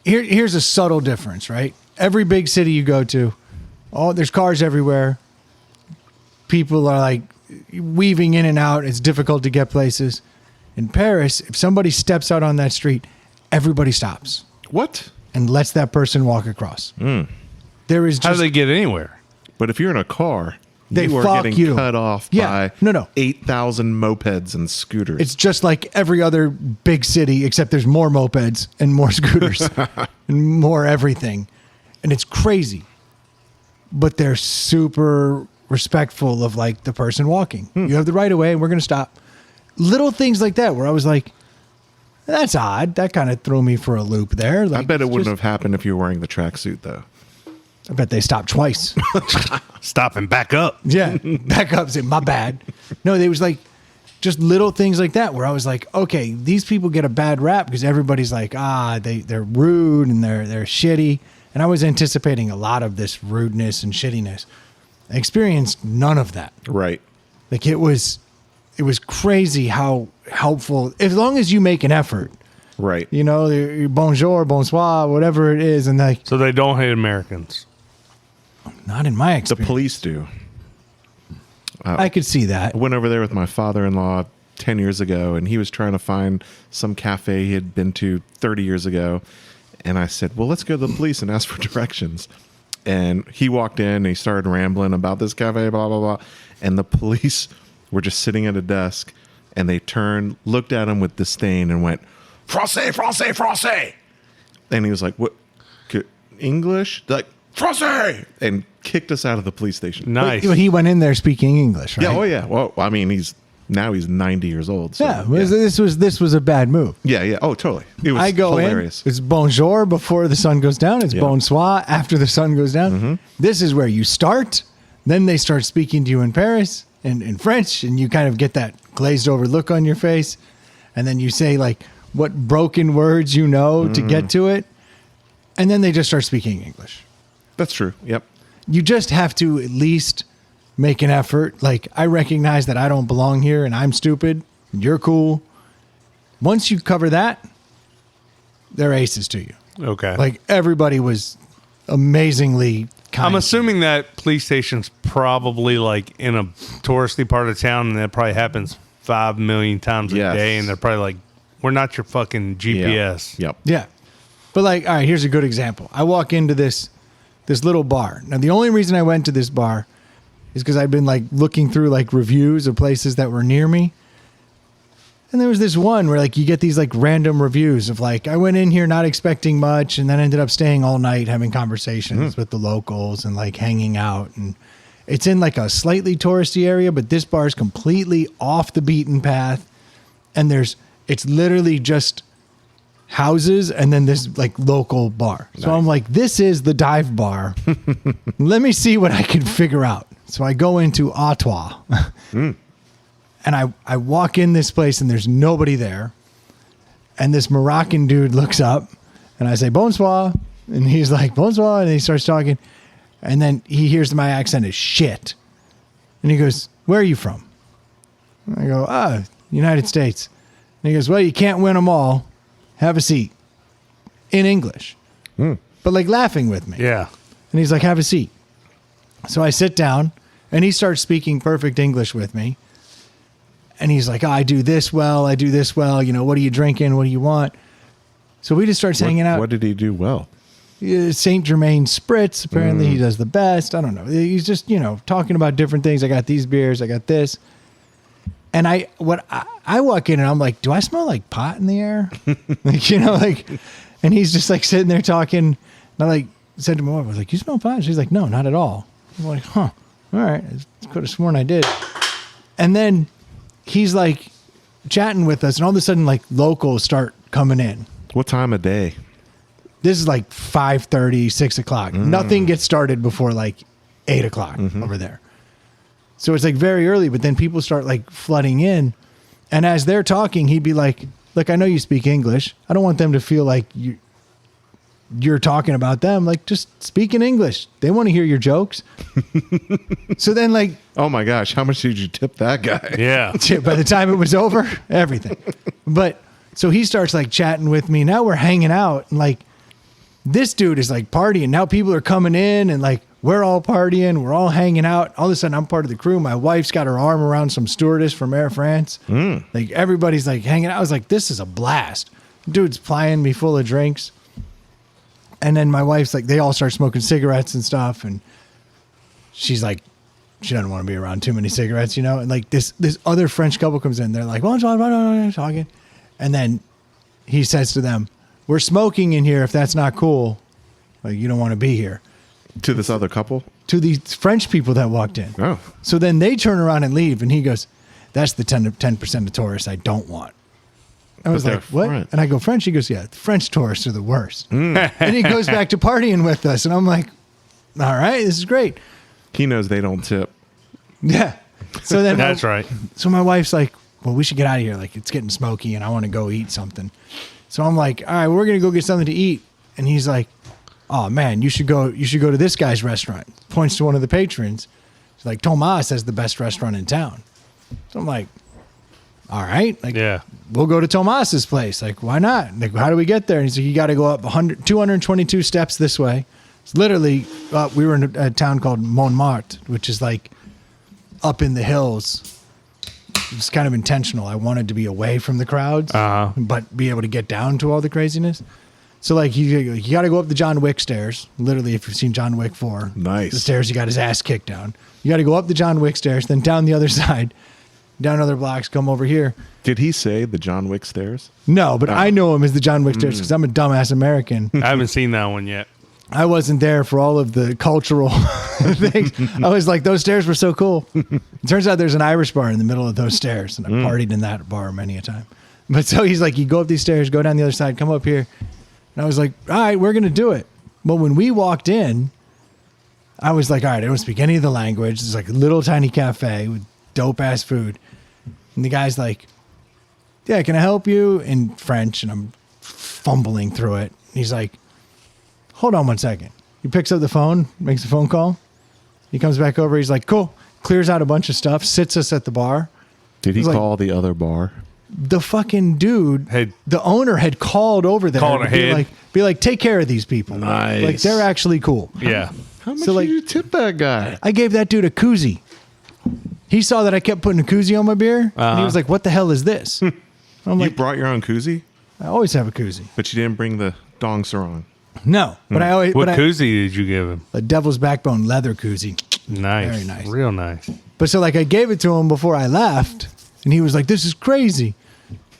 Here's a subtle difference, right? Every big city you go to, there's cars everywhere. People are like weaving in and out. It's difficult to get places. In Paris, if somebody steps out on that street, everybody stops What? and lets that person walk across. There is How do just they get anywhere? But if you're in a car, They you are fuck getting you. cut off Yeah. by No. 8,000 mopeds and scooters. it's just like every other big city, except there's more mopeds and more scooters and more everything. And it's crazy. But they're super respectful of like the person walking. You have the right of way and we're going to stop. Little things like that where I was like, that's odd. That kind of threw me for a loop there. Like, I bet it it's wouldn't just- have happened if you were wearing the tracksuit, though. I bet they stopped twice. Stop and back up. Yeah, back up. Say, my bad. No, they was like just little things like that where I was like, okay, these people get a bad rap because everybody's like, they're rude and they're shitty. And I was anticipating a lot of this rudeness and shittiness. I experienced none of that. Right. Like it was crazy how helpful, as long as you make an effort, Right. you know, bonjour, bonsoir, whatever it is. And like, So they don't hate Americans. not in my The experience. police do. I could see that. I went over there with my father-in-law 10 years ago, and he was trying to find some cafe he had been to 30 years ago. And I said, well, let's go to the police and ask for directions. And he walked in and he started rambling about this cafe, blah, blah, blah. And the police were just sitting at a desk, and they turned, looked at him with disdain and went, Francais, Francais, Francais. And he was like, what? English? They're like, Francais! And kicked us out of the police station. Nice. But he went in there speaking English, right? Yeah, oh yeah. Well, I mean, he's 90 years old. So, Yeah, this was a bad move. yeah. Oh, totally. It was I go hilarious. in. It's bonjour before the sun goes down. It's Yeah. bonsoir after the sun goes down. This is where you start. Then they start speaking to you in Paris in French, and you kind of get that glazed over look on your face, and then you say like what broken words you know to get to it, and then they just start speaking English. That's true. Yep. You just have to at least make an effort. Like, I recognize that I don't belong here and I'm stupid. You're cool. Once you cover that, they're aces to you. Okay. Like, everybody was amazingly kind. I'm assuming that police station's probably like in a touristy part of town, and that probably happens 5 million times a Yes. day, and they're probably like, we're not your fucking GPS. Yep. Yeah. But like, all right, here's a good example. I walk into this little bar. Now, the only reason I went to this bar is because I'd been like looking through like reviews of places that were near me. And there was this one where like you get these like random reviews of like, I went in here not expecting much and then ended up staying all night having conversations with the locals and like hanging out. And it's in like a slightly touristy area, but this bar is completely off the beaten path. And it's literally just houses and then this like local bar. So Nice. I'm like, this is the dive bar. Let me see what I can figure out. So I go into Ottawa. And I walk in this place and there's nobody there. And this Moroccan dude looks up and I say, bonsoir. And he's like, bonsoir. And he starts talking. And then he hears my accent is shit. And he goes, where are you from? And I go, United States. And he goes, well, you can't win them all. Have a seat. In English. But like laughing with me. Yeah. And he's like, have a seat. So I sit down and he starts speaking perfect English with me. And he's like, I do this well. I do this well. You know, what are you drinking? What do you want? So we just starts hanging out. What did he do well? Saint Germain Spritz. Apparently he does the best. I don't know. He's just, talking about different things. I got these beers. I got this. And I walk in and I'm like, do I smell like pot in the air? And he's just like sitting there talking. And I like said to my wife, I was like, you smell pot? She's like, no, not at all. I'm like, huh. All right. I could have sworn I did. And then he's like chatting with us and all of a sudden like locals start coming in. What time of day? This is like 5:30, 6 o'clock. Nothing gets started before like 8 o'clock over there. So it's like very early, but then people start like flooding in. And as they're talking, he'd be like, look, I know you speak English. I don't want them to feel like you're talking about them. Like, just speak in English. They want to hear your jokes. So then like, Oh my gosh, how much did you tip that guy? Yeah. by the time it was over, everything. But so he starts like chatting with me. Now we're hanging out and like this dude is like partying. Now people are coming in and like we're all partying. We're all hanging out. All of a sudden I'm part of the crew. My wife's got her arm around some stewardess from Air France. Like everybody's like hanging out. I was like, this is a blast. Dude's plying me full of drinks. And then my wife's like, they all start smoking cigarettes and stuff. And she's like, she doesn't want to be around too many cigarettes, And like this other French couple comes in. They're like, talking. And then he says to them, we're smoking in here if that's not cool. Like, you don't want to be here. To this other couple? To these French people that walked in. Oh. So then they turn around and leave. And he goes, that's the 10% of tourists I don't want. I was But like, they're what? French. And I go, French? He goes, yeah, French tourists are the worst. And he goes back to partying with us. And I'm like, all right, this is great. He knows they don't tip. Yeah. So then That's right. So my wife's like, well, we should get out of here. Like, it's getting smoky and I want to go eat something. So I'm like, all right, we're going to go get something to eat. And he's like, oh man, you should go to this guy's restaurant. Points to one of the patrons. He's like, Tomas has the best restaurant in town. So I'm like, all right, like, Yeah. we'll go to Tomas's place. Like, why not? Like, how do we get there? And he's like, you got to go up 222 steps this way. It's literally, we were in a town called Montmartre, which is like up in the hills. It's kind of intentional. I wanted to be away from the crowds, but be able to get down to all the craziness. So like you got to go up the John Wick stairs. Literally, if you've seen John Wick 4, Nice. the stairs, he got his ass kicked down. You got to go up the John Wick stairs, then down the other side, down other blocks, come over here. Did he say the John Wick stairs? No, but I know him as the John Wick stairs because I'm a dumbass American. I haven't seen that one yet. I wasn't there for all of the cultural things. I was like, those stairs were so cool. It turns out there's an Irish bar in the middle of those stairs, and I partied in that bar many a time. But so he's like, you go up these stairs, go down the other side, come up here. And I was like, all right, we're going to do it. But when we walked in, I was like, all right, I don't speak any of the language. It's like a little tiny cafe with dope ass food. And the guy's like, yeah, can I help you? In French. And I'm fumbling through it. And he's like, hold on one second. He picks up the phone, makes a phone call. He comes back over. He's like, cool. Clears out a bunch of stuff, sits us at the bar. Did he He's like- call the other bar? The fucking dude, the owner had called over there Called to ahead. be like, take care of these people. Nice. Like, they're actually cool. Yeah. How much So, like- did you tip that guy? I gave that dude a koozie. He saw that I kept putting a koozie on my beer, and he was like, what the hell is this? I'm You like, brought your own koozie, I always have a koozie. but you didn't bring the Dong Sarong. No, but I always, What but I, koozie did you give him? a Devil's Backbone leather koozie. Nice. Very nice. Real nice. But so like I gave it to him before I left, and he was like, this is crazy.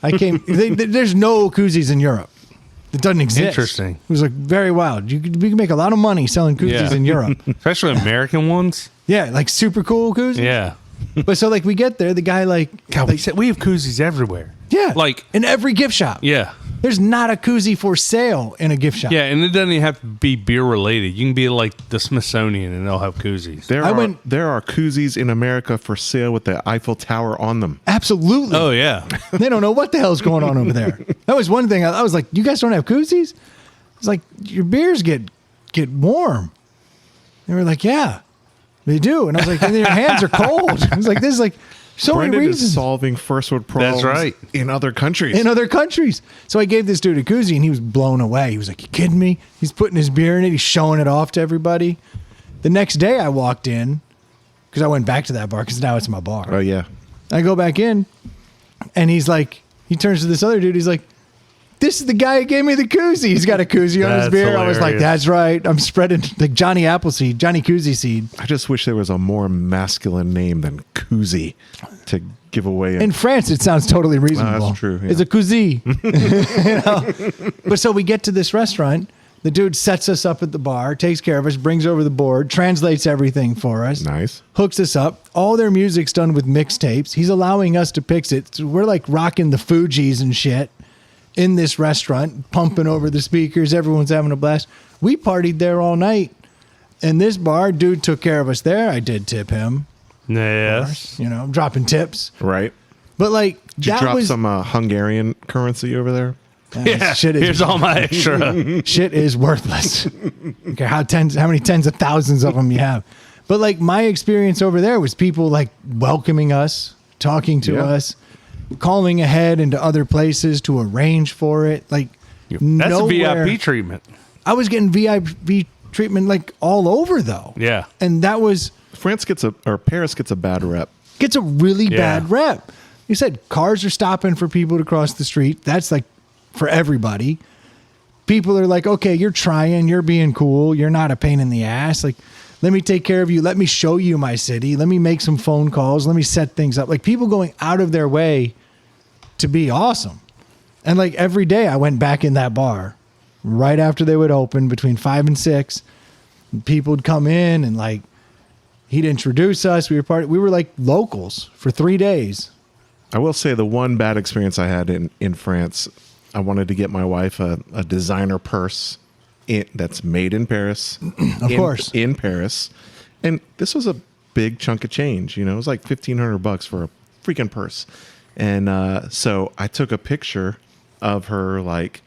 I came. There's no koozies in Europe. It doesn't exist. Interesting. It was like very wild. We can make a lot of money selling koozies in Europe. Especially American ones. Yeah, like super cool koozies. Yeah. But so like we get there, the guy God, we have koozies everywhere. yeah, Like in every gift shop. yeah. There's not a koozie for sale in a gift shop. Yeah, and it doesn't even have to be beer related. You can be like the Smithsonian and they'll have koozies. There are koozies in America for sale with the Eiffel Tower on them. Absolutely. Oh yeah. They don't know what the hell's going on over there. That was one thing. I was like, you guys don't have koozies? I was like, your beers get warm. They were like, yeah, they do. And I was like, and your hands are cold. I was like, this is like so Brendan many is reasons. solving first world problems That's right. in other countries. In other countries. So I gave this dude a koozie and he was blown away. He was like, you kidding me? He's putting his beer in it. He's showing it off to everybody. The next day I walked in because I went back to that bar because now it's my bar. Oh, yeah. I go back in and he's like, he turns to this other dude. He's like, this is the guy who gave me the koozie. He's got a koozie on his That's beer. I was like, hilarious. that's right. I'm spreading like Johnny Appleseed, Johnny Koozie seed. I just wish there was a more masculine name than Koozie to give away. In France, it sounds totally reasonable. That's true, yeah. It's a koozie. You know? But so we get to this restaurant. The dude sets us up at the bar, takes care of us, brings over the board, translates everything for us. Nice. Hooks us up. All their music's done with mixtapes. He's allowing us to pick it. So we're like rocking the Fugees and shit in this restaurant, pumping over the speakers. Everyone's having a blast. We partied there all night. And this bar, dude took care of us there. I did tip him. Yes. You know, dropping tips. Right. But like, Did you that drop was some Hungarian currency over there? Yeah. shit is Here's all my extra. shit is worthless. Okay, how many tens of thousands of them you have. But like my experience over there was people like welcoming us, talking to Yeah. us, calling ahead into other places to arrange for it. Like That's nowhere- a VIP treatment. I was getting VIP treatment like all over though. Yeah. And that was Paris gets a bad rep. gets a really Yeah. bad rep. You said cars are stopping for people to cross the street. That's like for everybody. People are like, okay, you're trying, you're being cool, you're not a pain in the ass. Like, let me take care of you. Let me show you my city. Let me make some phone calls. Let me set things up. Like people going out of their way to be awesome. And like every day I went back in that bar right after they would open between 5 and 6. People would come in and like, he'd introduce us. We were like locals for 3 days. I will say the one bad experience I had in France, I wanted to get my wife a designer purse that's made in Paris. Of course. In Paris. And this was a big chunk of change. You know, it was like $1,500 for a freaking purse. And so I took a picture of her like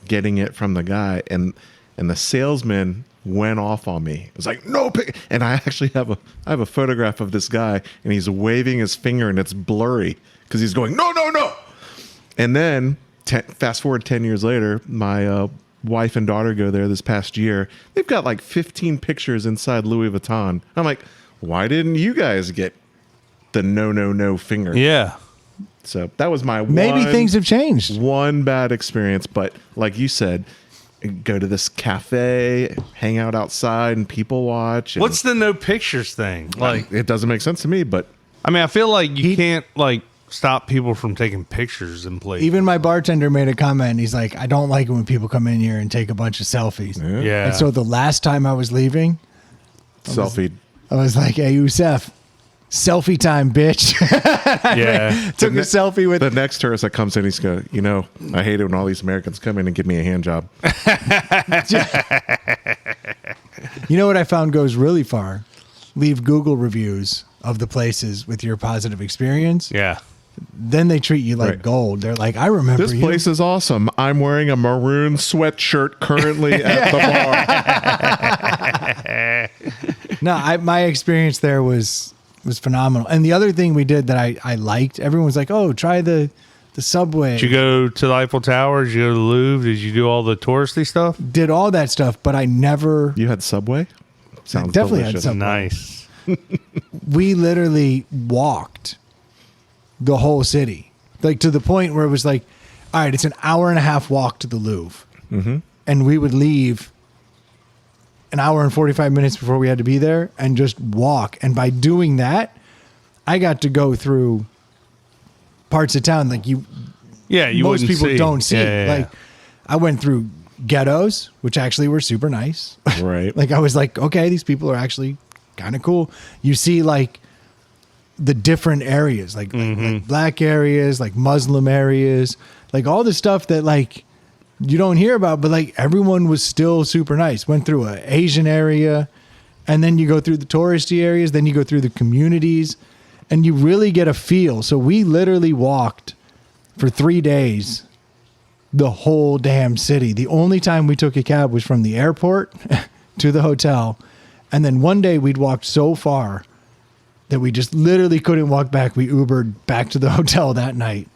getting it from the guy, and the salesman went off on me. It was like, no pic. And I actually have a photograph of this guy, and he's waving his finger, and it's blurry because he's going, no. And then fast forward 10 years later, my wife and daughter go there this past year. They've got like 15 pictures inside Louis Vuitton. I'm like, why didn't you guys get the no finger? Yeah. So that was my Maybe things have changed. one bad experience. But like you said, go to this cafe, hang out outside, and people watch. And What's the no pictures thing? Like, it doesn't make sense to me, but I mean, I feel like you can't like stop people from taking pictures in places. Even my bartender made a comment. He's like, I don't like it when people come in here and take a bunch of selfies. Yeah. And so the last time I was leaving, selfie. I was like, hey, Youssef, selfie time, bitch. yeah. Took a selfie with The next tourist that comes in, he's going, I hate it when all these Americans come in and give me a hand job. You know what I found goes really far? Leave Google reviews of the places with your positive experience. Yeah. Then they treat you like Right. gold. They're like, I remember This you. place is awesome. I'm wearing a maroon sweatshirt currently at the bar. No, my experience there was phenomenal. And the other thing we did that I liked, everyone was like, oh, try the subway. Did you go to the Eiffel Tower? Did you go to the Louvre? Did you do all the touristy stuff? Did all that stuff, but I never. You had Subway? Sounds definitely had delicious. Subway. Nice. We literally walked the whole city, like to the point where it was like, all right, it's an hour and a half walk to the Louvre. Mm-hmm. And we would leave an hour and 45 minutes before we had to be there and just walk. And by doing that, I got to go through parts of town. Like Yeah, you most wouldn't people see. don't see. Yeah, yeah, Like I went through ghettos, which actually were super nice. Right. Like I was like, okay, these people are actually kind of cool. You see like the different areas, like black areas, like Muslim areas, like all the stuff that like you don't hear about, but like everyone was still super nice. Went through an Asian area, and then you go through the touristy areas, then you go through the communities, and you really get a feel. So we literally walked for 3 days the whole damn city. The only time we took a cab was from the airport to the hotel. And then one day we'd walked so far that we just literally couldn't walk back. We Ubered back to the hotel that night.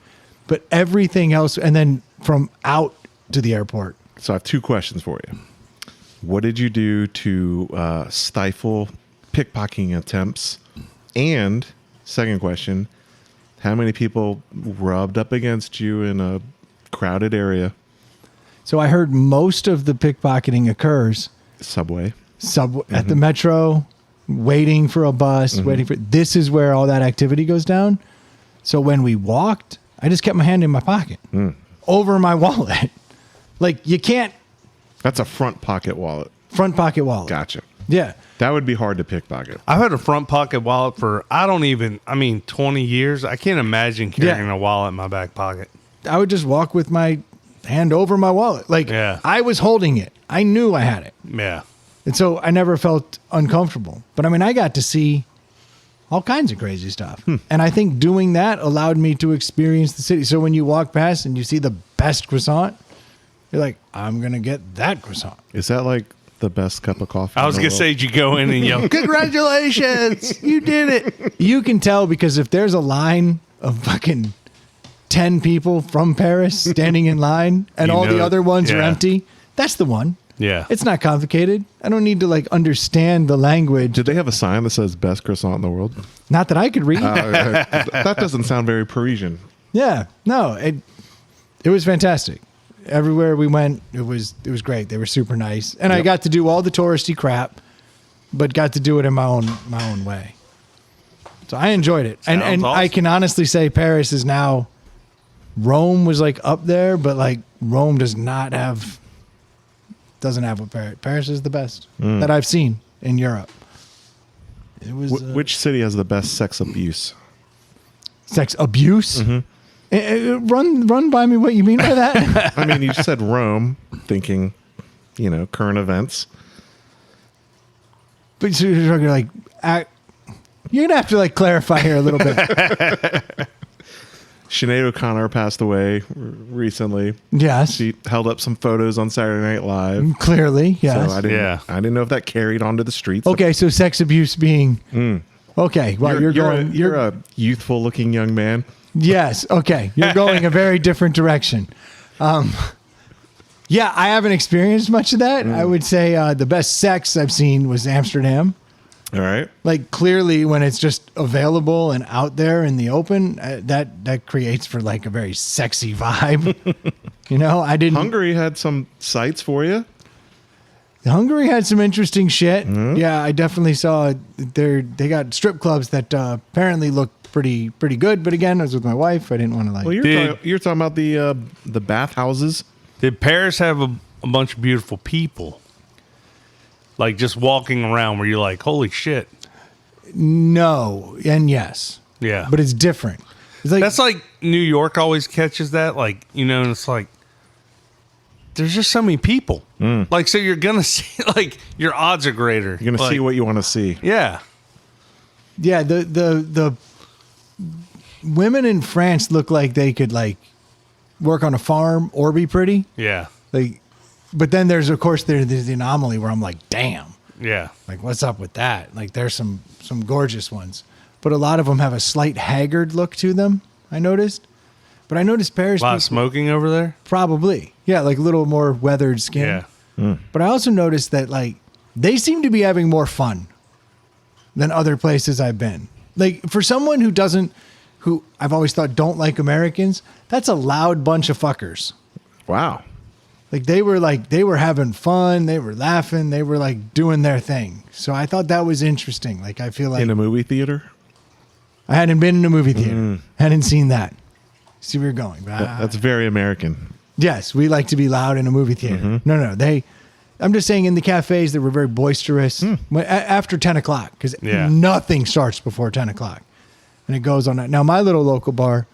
But everything else, and then from out to the airport. So I have 2 questions for you. What did you do to stifle pickpocketing attempts? And second question, how many people rubbed up against you in a crowded area? So I heard most of the pickpocketing occurs Subway. at the metro, waiting for a bus, waiting for. This is where all that activity goes down. So when we walked, I just kept my hand in my pocket over my wallet. Like you can't That's a front pocket wallet. front pocket wallet. Gotcha. Yeah. That would be hard to pickpocket. I've had a front pocket wallet for 20 years. I can't imagine carrying Yeah. a wallet in my back pocket. I would just walk with my hand over my wallet. Like Yeah. I was holding it. I knew I had it. Yeah. And so I never felt uncomfortable. But I mean, I got to see all kinds of crazy stuff. And I think doing that allowed me to experience the city. So when you walk past and you see the best croissant, you're like, I'm going to get that croissant. Is that like the best cup of coffee? I was in going the to say, world? did you go in and yell, congratulations, you did it. You can tell because if there's a line of fucking 10 people from Paris standing in line and You all the know- other ones are yeah. empty, that's the one. Yeah. It's not complicated. I don't need to like understand the language. Did they have a sign that says best croissant in the world? Not that I could read. That doesn't sound very Parisian. Yeah, no, it was fantastic. Everywhere we went, it was great. They were super nice, and I Yep. got to do all the touristy crap, but got to do it in my own way. So I enjoyed it, and Sounds I awesome. can honestly say Paris is now. Rome was like up there, but like Rome doesn't have what Paris is the best that I've seen in Europe. It was Which city has the best sex abuse? sex abuse. Run by me what you mean by that. I mean, you said Rome, thinking, current events. But so you're talking like, you're gonna have to like clarify here a little bit. Sinead O'Connor passed away recently. Yes, She held up some photos on Saturday Night Live. clearly, yes. So I didn't know if that carried onto the streets. Okay, so sex abuse being okay. Well, you're a youthful looking young man. yes. Okay, you're going a very different direction. Yeah, I haven't experienced much of that. I would say the best sex I've seen was Amsterdam. All right. Like clearly, when it's just available and out there in the open, that creates for like a very sexy vibe. I didn't. Hungary had some sites for you. Hungary had some interesting shit. Yeah, I definitely saw they got strip clubs that apparently looked pretty good. But again, I was with my wife. I didn't want to like. Well, you're talking about the bathhouses. Did Paris have a bunch of beautiful people? Like just walking around where you're like, holy shit. No and yes. Yeah. But it's different. It's like That's like New York always catches that. Like, and it's like, there's just so many people. Like, so you're going to see, like, your odds are greater. You're gonna Like, see what you want to see. Yeah. yeah, the women in France look like they could like work on a farm or be pretty. Yeah. Like, but then there's the anomaly where I'm like, damn, Yeah. like what's up with that? Like there's some gorgeous ones, but a lot of them have a slight haggard look to them. I noticed, but I noticed Paris A lot of people- smoking over there. probably, yeah, like a little more weathered skin. Yeah. But I also noticed that like they seem to be having more fun than other places I've been. Like for someone who I've always thought don't like Americans, that's a loud bunch of fuckers. Wow. Like they were having fun, they were laughing, they were like doing their thing. So I thought that was interesting. Like I feel like In a movie theater. I hadn't been in a movie theater, hadn't seen that. See where you're going. That's very American. Yes, we like to be loud in a movie theater. No, I'm just saying in the cafes they were very boisterous after 10 o'clock because nothing starts before 10 o'clock. And it goes on. Now, my little local bar,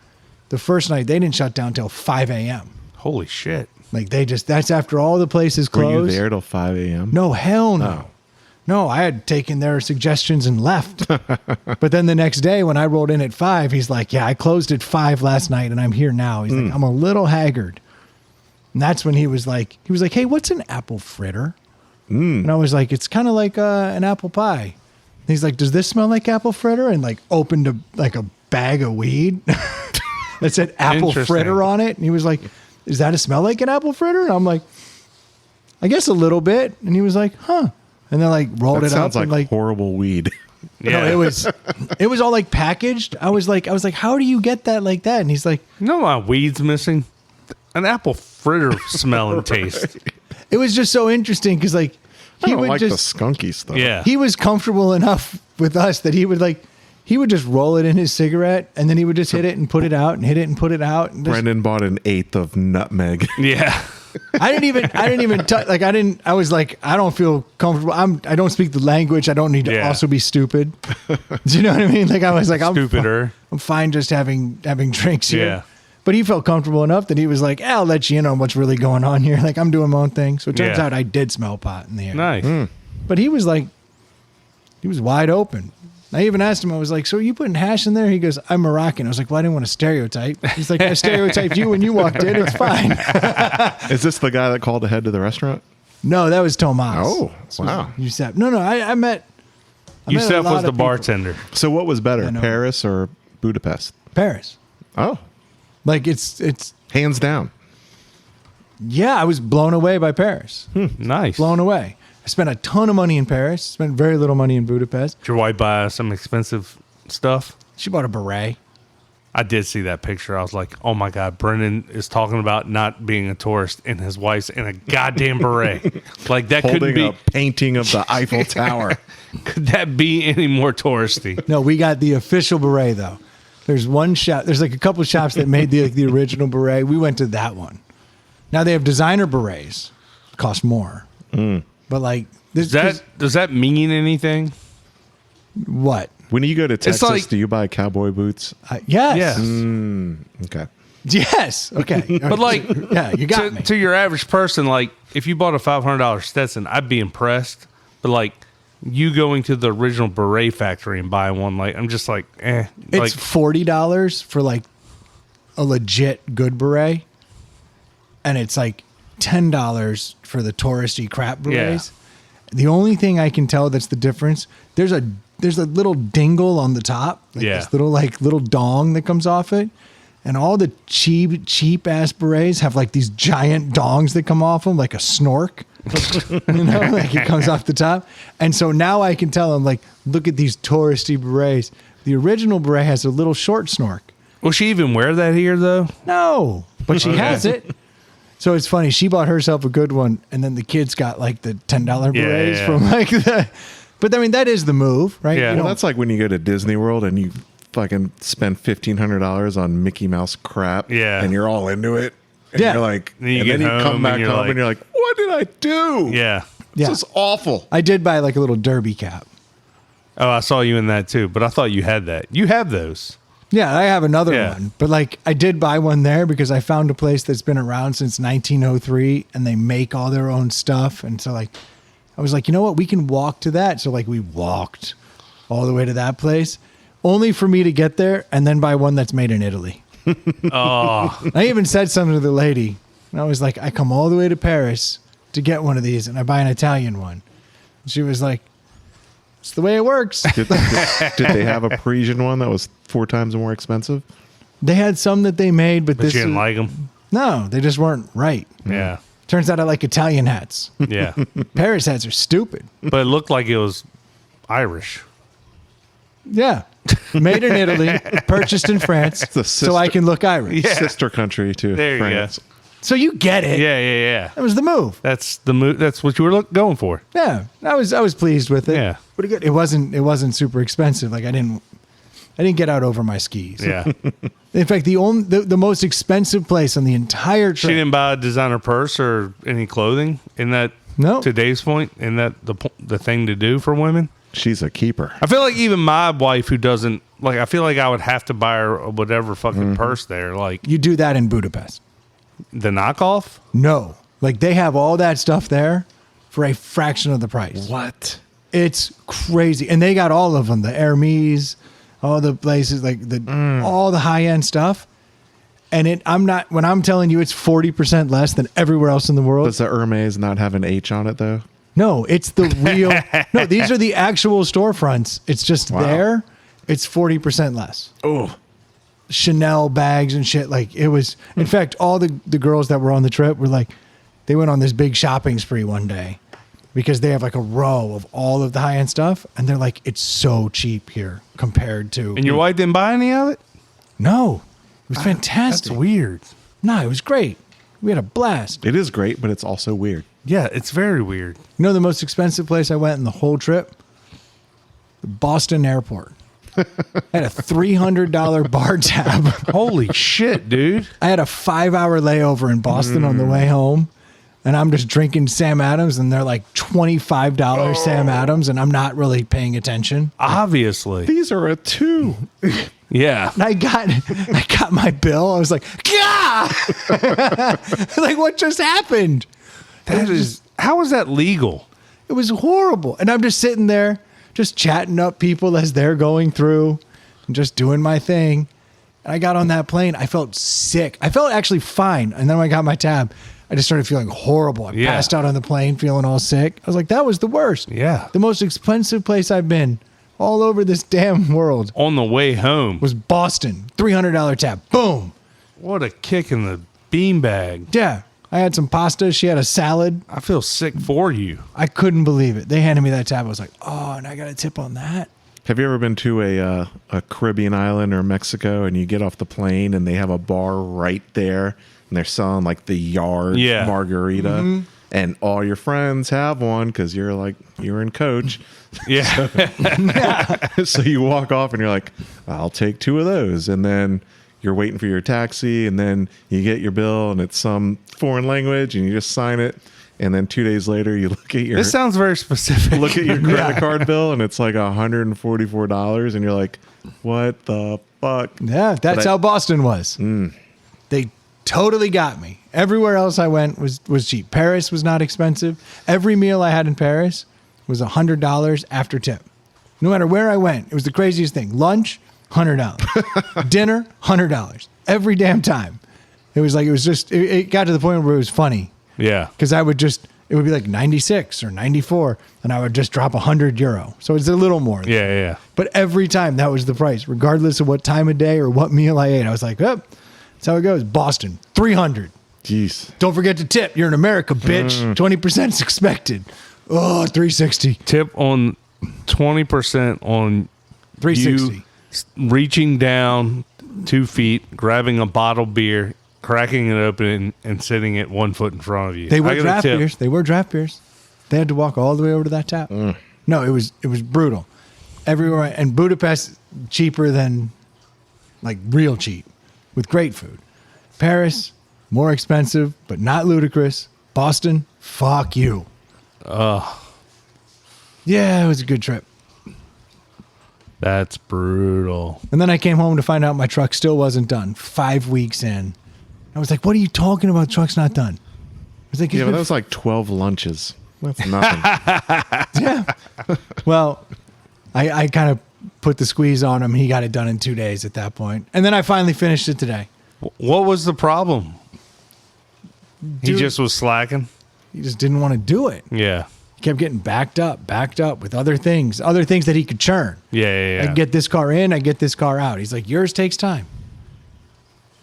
the first night, they didn't shut down till 5 a.m. Holy shit. Like that's after all the places closed. Were you there till 5 a.m.? No, hell no. No, I had taken their suggestions and left. But then the next day when I rolled in at 5, he's like, yeah, I closed at 5 last night and I'm here now. He's like, I'm a little haggard. And that's when he was like, hey, what's an apple fritter? And I was like, it's kind of like an apple pie. And he's like, does this smell like apple fritter? And like opened a bag of weed that said apple fritter on it. And he was like, does that smell like an apple fritter? And I'm like, I guess a little bit. And he was like, huh. And then like rolled it up. Sounds like horrible weed. Yeah, no, it was all like packaged. I was like, how do you get that like that? And he's like, no, my weed's missing. An apple fritter smell and taste. It was just so interesting because like he would like just the skunky stuff. Yeah, he was comfortable enough with us that he would just roll it in his cigarette and then he would just hit it and put it out and hit it and put it out. And Brendan bought an 1/8 of nutmeg. Yeah. I didn't even touch. Like I was like, I don't feel comfortable. I don't speak the language. I don't need to also be stupid. Do you know what I mean? Like I was like, stupider. I'm fine just having drinks here. Yeah. But he felt comfortable enough that he was like, I'll let you in on what's really going on here. Like I'm doing my own thing. So it turns out I did smell pot in the air. Nice. But he was like, he was wide open. I even asked him, I was like, so are you putting hash in there? He goes, I'm Moroccan. I was like, well, I didn't want to stereotype. He's like, I stereotyped you when you walked in. It's fine. Is this the guy that called ahead to the restaurant? No, that was Tomas. Oh, wow. Yusef. No, I met. Yusef was the bartender. So what was better, Paris or Budapest? Paris. Oh. Like it's hands down. Yeah, I was blown away by Paris. Nice. Blown away. I spent a ton of money in Paris. Spent very little money in Budapest. Did your wife buy some expensive stuff? She bought a beret. I did see that picture. I was like, oh my God, Brendan is talking about not being a tourist and his wife's in a goddamn beret. Like that couldn't be a painting of the Eiffel Tower. Could that be any more touristy? No, we got the official beret though. There's one shop. There's like a couple shops that made the original beret. We went to that one. Now they have designer berets. Cost more. But like, does that mean anything? What? When you go to Texas, do you buy cowboy boots? Yes. Okay. Yes. Okay. But like, yeah, you got me. To your average person, like if you bought a $500 Stetson, I'd be impressed. But like you going to the original beret factory and buying one, like I'm just like, eh. It's like, $40 for like a legit good beret, and it's like $10 for the touristy crap berets. Yeah. The only thing I can tell that's the difference, there's a little dingle on the top, like this little dong that comes off it, and all the cheap ass berets have like these giant dongs that come off them, like a snork. Like it comes off the top. And so now I can tell them, like, look at these touristy berets. The original beret has a little short snork. Will she even wear that here though? No, but she has it. So it's funny. She bought herself a good one, and then the kids got like the $10 berets from like the. But I mean, that is the move, right? Yeah. Well, that's like when you go to Disney World and you fucking spend $1,500 on Mickey Mouse crap. Yeah. And you're all into it. And you're like, then you come back home and you're like, what did I do? Yeah. This is awful. I did buy like a little derby cap. Oh, I saw you in that too, but I thought you had that. You have those. Yeah, I have another one. But like I did buy one there because I found a place that's been around since 1903 and they make all their own stuff. And so like I was like, you know what? We can walk to that. So like we walked all the way to that place only for me to get there and then buy one that's made in Italy. Oh. I even said something to the lady. And I was like, I come all the way to Paris to get one of these and I buy an Italian one. And she was like, it's the way it works. Did they have a Parisian one that was 4 times more expensive? They had some that they made, but you didn't like them? No, they just weren't right. Yeah. Turns out I like Italian hats. Yeah. Paris hats are stupid. But it looked like it was Irish. Yeah. Made in Italy, purchased in France, so I can look Irish. Yeah. Sister country to There France. You go. So you get it. Yeah. That was the move. That's the move. That's what you were going for. Yeah. I was pleased with it. Yeah. Pretty good. It wasn't super expensive. Like I didn't I didn't get out over my skis. Yeah. In fact, the most expensive place on the entire She trip. didn't buy a designer purse or any clothing in that. No. To Dave's point, in that the thing to do for women. She's a keeper. I feel like even my wife, who doesn't like, I feel like I would have to buy her whatever fucking purse there, like You do that in Budapest. the knockoff. No. Like they have all that stuff there for a fraction of the price. What? It's crazy. And they got all of them, the Hermes, all the places like all the high-end stuff. And when I'm telling you it's 40% less than everywhere else in the world. Does the Hermes not have an H on it though? No, it's the real. No, these are the actual storefronts. It's just there. It's 40% less. Oh, Chanel bags and shit. Like it was. In fact, all the girls that were on the trip were like, they went on this big shopping spree one day because they have like a row of all of the high end stuff, and they're like, it's so cheap here compared to. And your wife didn't buy any of it? No, it was fantastic. That's weird. No, it was great. We had a blast. it is great, but it's also weird. Yeah, it's very weird. You know the most expensive place I went in the whole trip? The Boston Airport. I had a $300 bar tab. Holy shit, dude. I had a 5-hour layover in Boston on the way home, and I'm just drinking Sam Adams, and they're like $25 Sam Adams, and I'm not really paying attention. Obviously. These are a 2. Yeah. And I got my bill. I was like, Gah! Like, what just happened? How is that legal? It was horrible. And I'm just sitting there, just chatting up people as they're going through and just doing my thing. And I got on that plane. I felt sick. I felt actually fine. And then when I got my tab, I just started feeling horrible. I passed out on the plane feeling all sick. I was like, that was the worst. Yeah. The most expensive place I've been all over this damn world On the way home. was Boston. $300 tab. Boom. What a kick in the beanbag. Yeah. I had some pasta. She had a salad. I feel sick for you. I couldn't believe it. They handed me that tab. I was like, oh, and I got a tip on that. Have you ever been to a Caribbean island or Mexico and you get off the plane and they have a bar right there and they're selling like the yard margarita and all your friends have one because you're in coach. Yeah. So you walk off and you're like, I'll take 2 of those. And then you're waiting for your taxi and then you get your bill and it's some foreign language and you just sign it. And then 2 days later, you look at your This sounds very specific. look at your credit card bill and it's like $144 and you're like, what the fuck? Yeah, that's how Boston was. They totally got me. Everywhere else I went was cheap. Paris was not expensive. Every meal I had in Paris was $100 after tip. No matter where I went, it was the craziest thing. Lunch, $100. Dinner, $100. Every damn time. It got to the point where it was funny. Yeah. Because it would be like 96 or 94, and I would just drop €100. So it's a little more. Yeah. But every time that was the price, regardless of what time of day or what meal I ate. I was like, oh, that's how it goes. Boston, $300. Jeez. Don't forget to tip. You're in America, bitch. 20% is expected. Oh, $360. Tip on 20% on $360. you reaching down 2 feet, grabbing a bottled beer, cracking it open, and sitting it 1 foot in front of you. They were I get a draft tip. beers. They were draft beers. They had to walk all the way over to that tap. No, it was brutal. Everywhere. And Budapest, cheaper than, like, real cheap, with great food. Paris, more expensive, but not ludicrous. Boston, fuck you. Yeah, it was a good trip. That's brutal. And then I came home to find out my truck still wasn't done 5 weeks in. I was like, what are you talking about? The truck's not done. I was like, Yeah, but that was like 12 lunches. That's nothing. yeah. Well, I kind of put the squeeze on him. He got it done in 2 days at that point. And then I finally finished it today. What was the problem? He Dude. just was slacking? He just didn't want to do it. Yeah. He kept getting backed up with other things that he could churn. Yeah. I get this car in, I get this car out. He's like, yours takes time.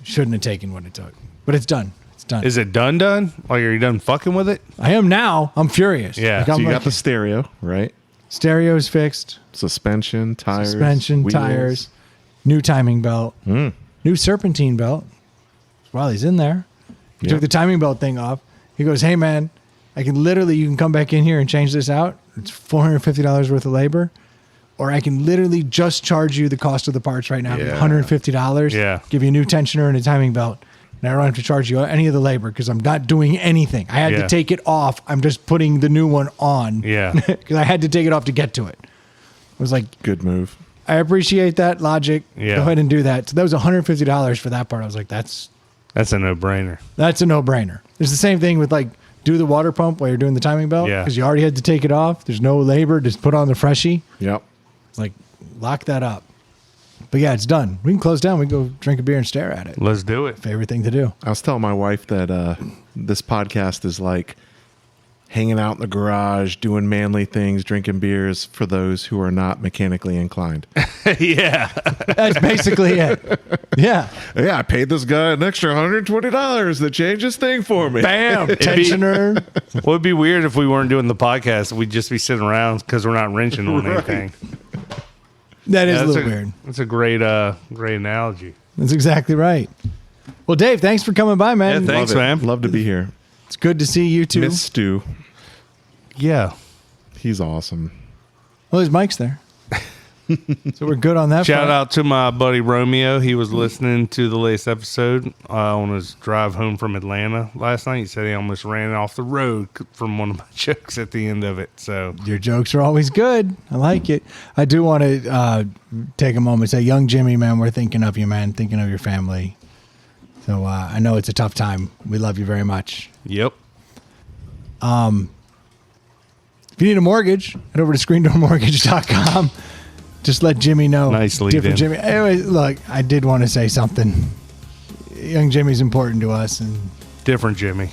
Shouldn't have taken what it took. But it's done. It's done. Is it done? Like, are you done fucking with it? I am now. I'm furious. Yeah. Like, So I'm you like, got the stereo, right? stereo's fixed, Suspension, tires. Wheels. tires, new timing belt, new serpentine belt. While he's in there, he took the timing belt thing off. He goes, hey man, you can come back in here and change this out. It's $450 worth of labor. or I can literally just charge you the cost of the parts right now, Yeah. $150. Yeah. Give you a new tensioner and a timing belt. And I don't have to charge you any of the labor because I'm not doing anything. I had Yeah. to take it off. I'm just putting the new one on. Yeah. Because I had to take it off to get to it. I was like, Good move. I appreciate that logic. Yeah. Go ahead and do that. So that was $150 for that part. I was like, that's That's a no-brainer. a no-brainer. It's the same thing with like do the water pump while you're doing the timing belt. Yeah. Because you already had to take it off. There's no labor. Just put on the freshie. Yep. It's like lock that up. But yeah, it's done. We can close down. We can go drink a beer and stare at it. Let's do it. Favorite thing to do. I was telling my wife that this podcast is like hanging out in the garage, doing manly things, drinking beers for those who are not mechanically inclined. Yeah. That's basically it. Yeah. Yeah, I paid this guy an extra $120 to change his thing for me. Bam. Tensioner. Well, it'd be weird if we weren't doing the podcast. We'd just be sitting around because we're not wrenching on anything. That is Yeah, a little weird. That's a great, great analogy. That's exactly right. Well, Dave, thanks for coming by, man. Yeah, thanks, Love it. man. Love to be here. It's good to see you too. Miss Stu. Yeah. He's awesome. Well, his mic's there. So we're good on that. Shout front. out to my buddy Romeo. He was listening to the latest episode on his drive home from Atlanta last night. He said he almost ran off the road from one of my jokes at the end of it. So Your jokes are always good. I like it. I do want to take a moment and say, young Jimmy, man, we're thinking of you, man, thinking of your family. So I know it's a tough time. We love you very much. yep. If you need a mortgage, head over to screendoormortgage.com. Just let Jimmy know. Nice lead Different in. Jimmy. Anyway, look, I did want to say something. Young Jimmy's important to us, and Different Jimmy.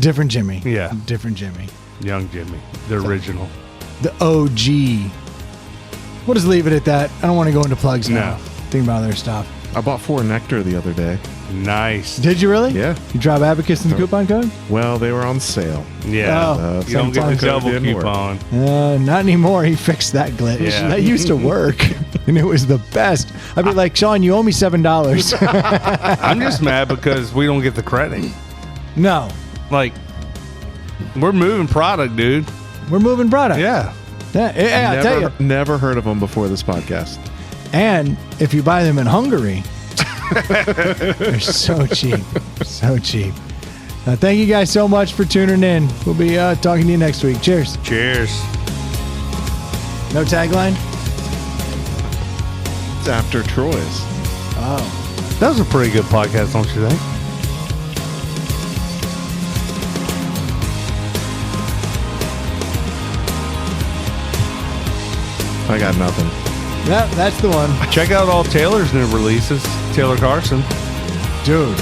different Jimmy. Yeah. Different Jimmy. Young Jimmy. The original. The OG. We'll just leave it at that. I don't want to go into plugs now. No. Think about other stuff. I bought 4 Nectar the other day. Nice. Did you really? Yeah. You drop Abacus in the coupon code? Well, they were on sale. Yeah. Oh. You don't get the Code double didn't work. coupon. Not anymore. He fixed that glitch. Yeah. That used to work, and it was the best. I'd be like, Sean, you owe me $7. I'm just mad because we don't get the credit. No. Like, we're moving product, dude. We're moving product. Yeah. Yeah, hey, I'll tell you. Never heard of them before this podcast. And if you buy them in Hungary, they're so cheap. So cheap. Thank you guys so much for tuning in. We'll be talking to you next week. Cheers. Cheers. No tagline? It's after Troy's. That was a pretty good podcast, don't you think? I got nothing. Yeah, that's the one. Check out all Taylor's new releases. Taylor Carson. Dude,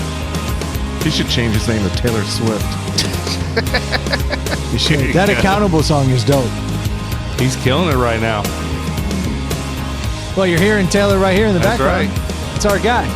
He should change his name to Taylor Swift. you should. That Accountable song is dope. He's killing it right now. Well, you're hearing Taylor right here in the That's background. right. It's our guy.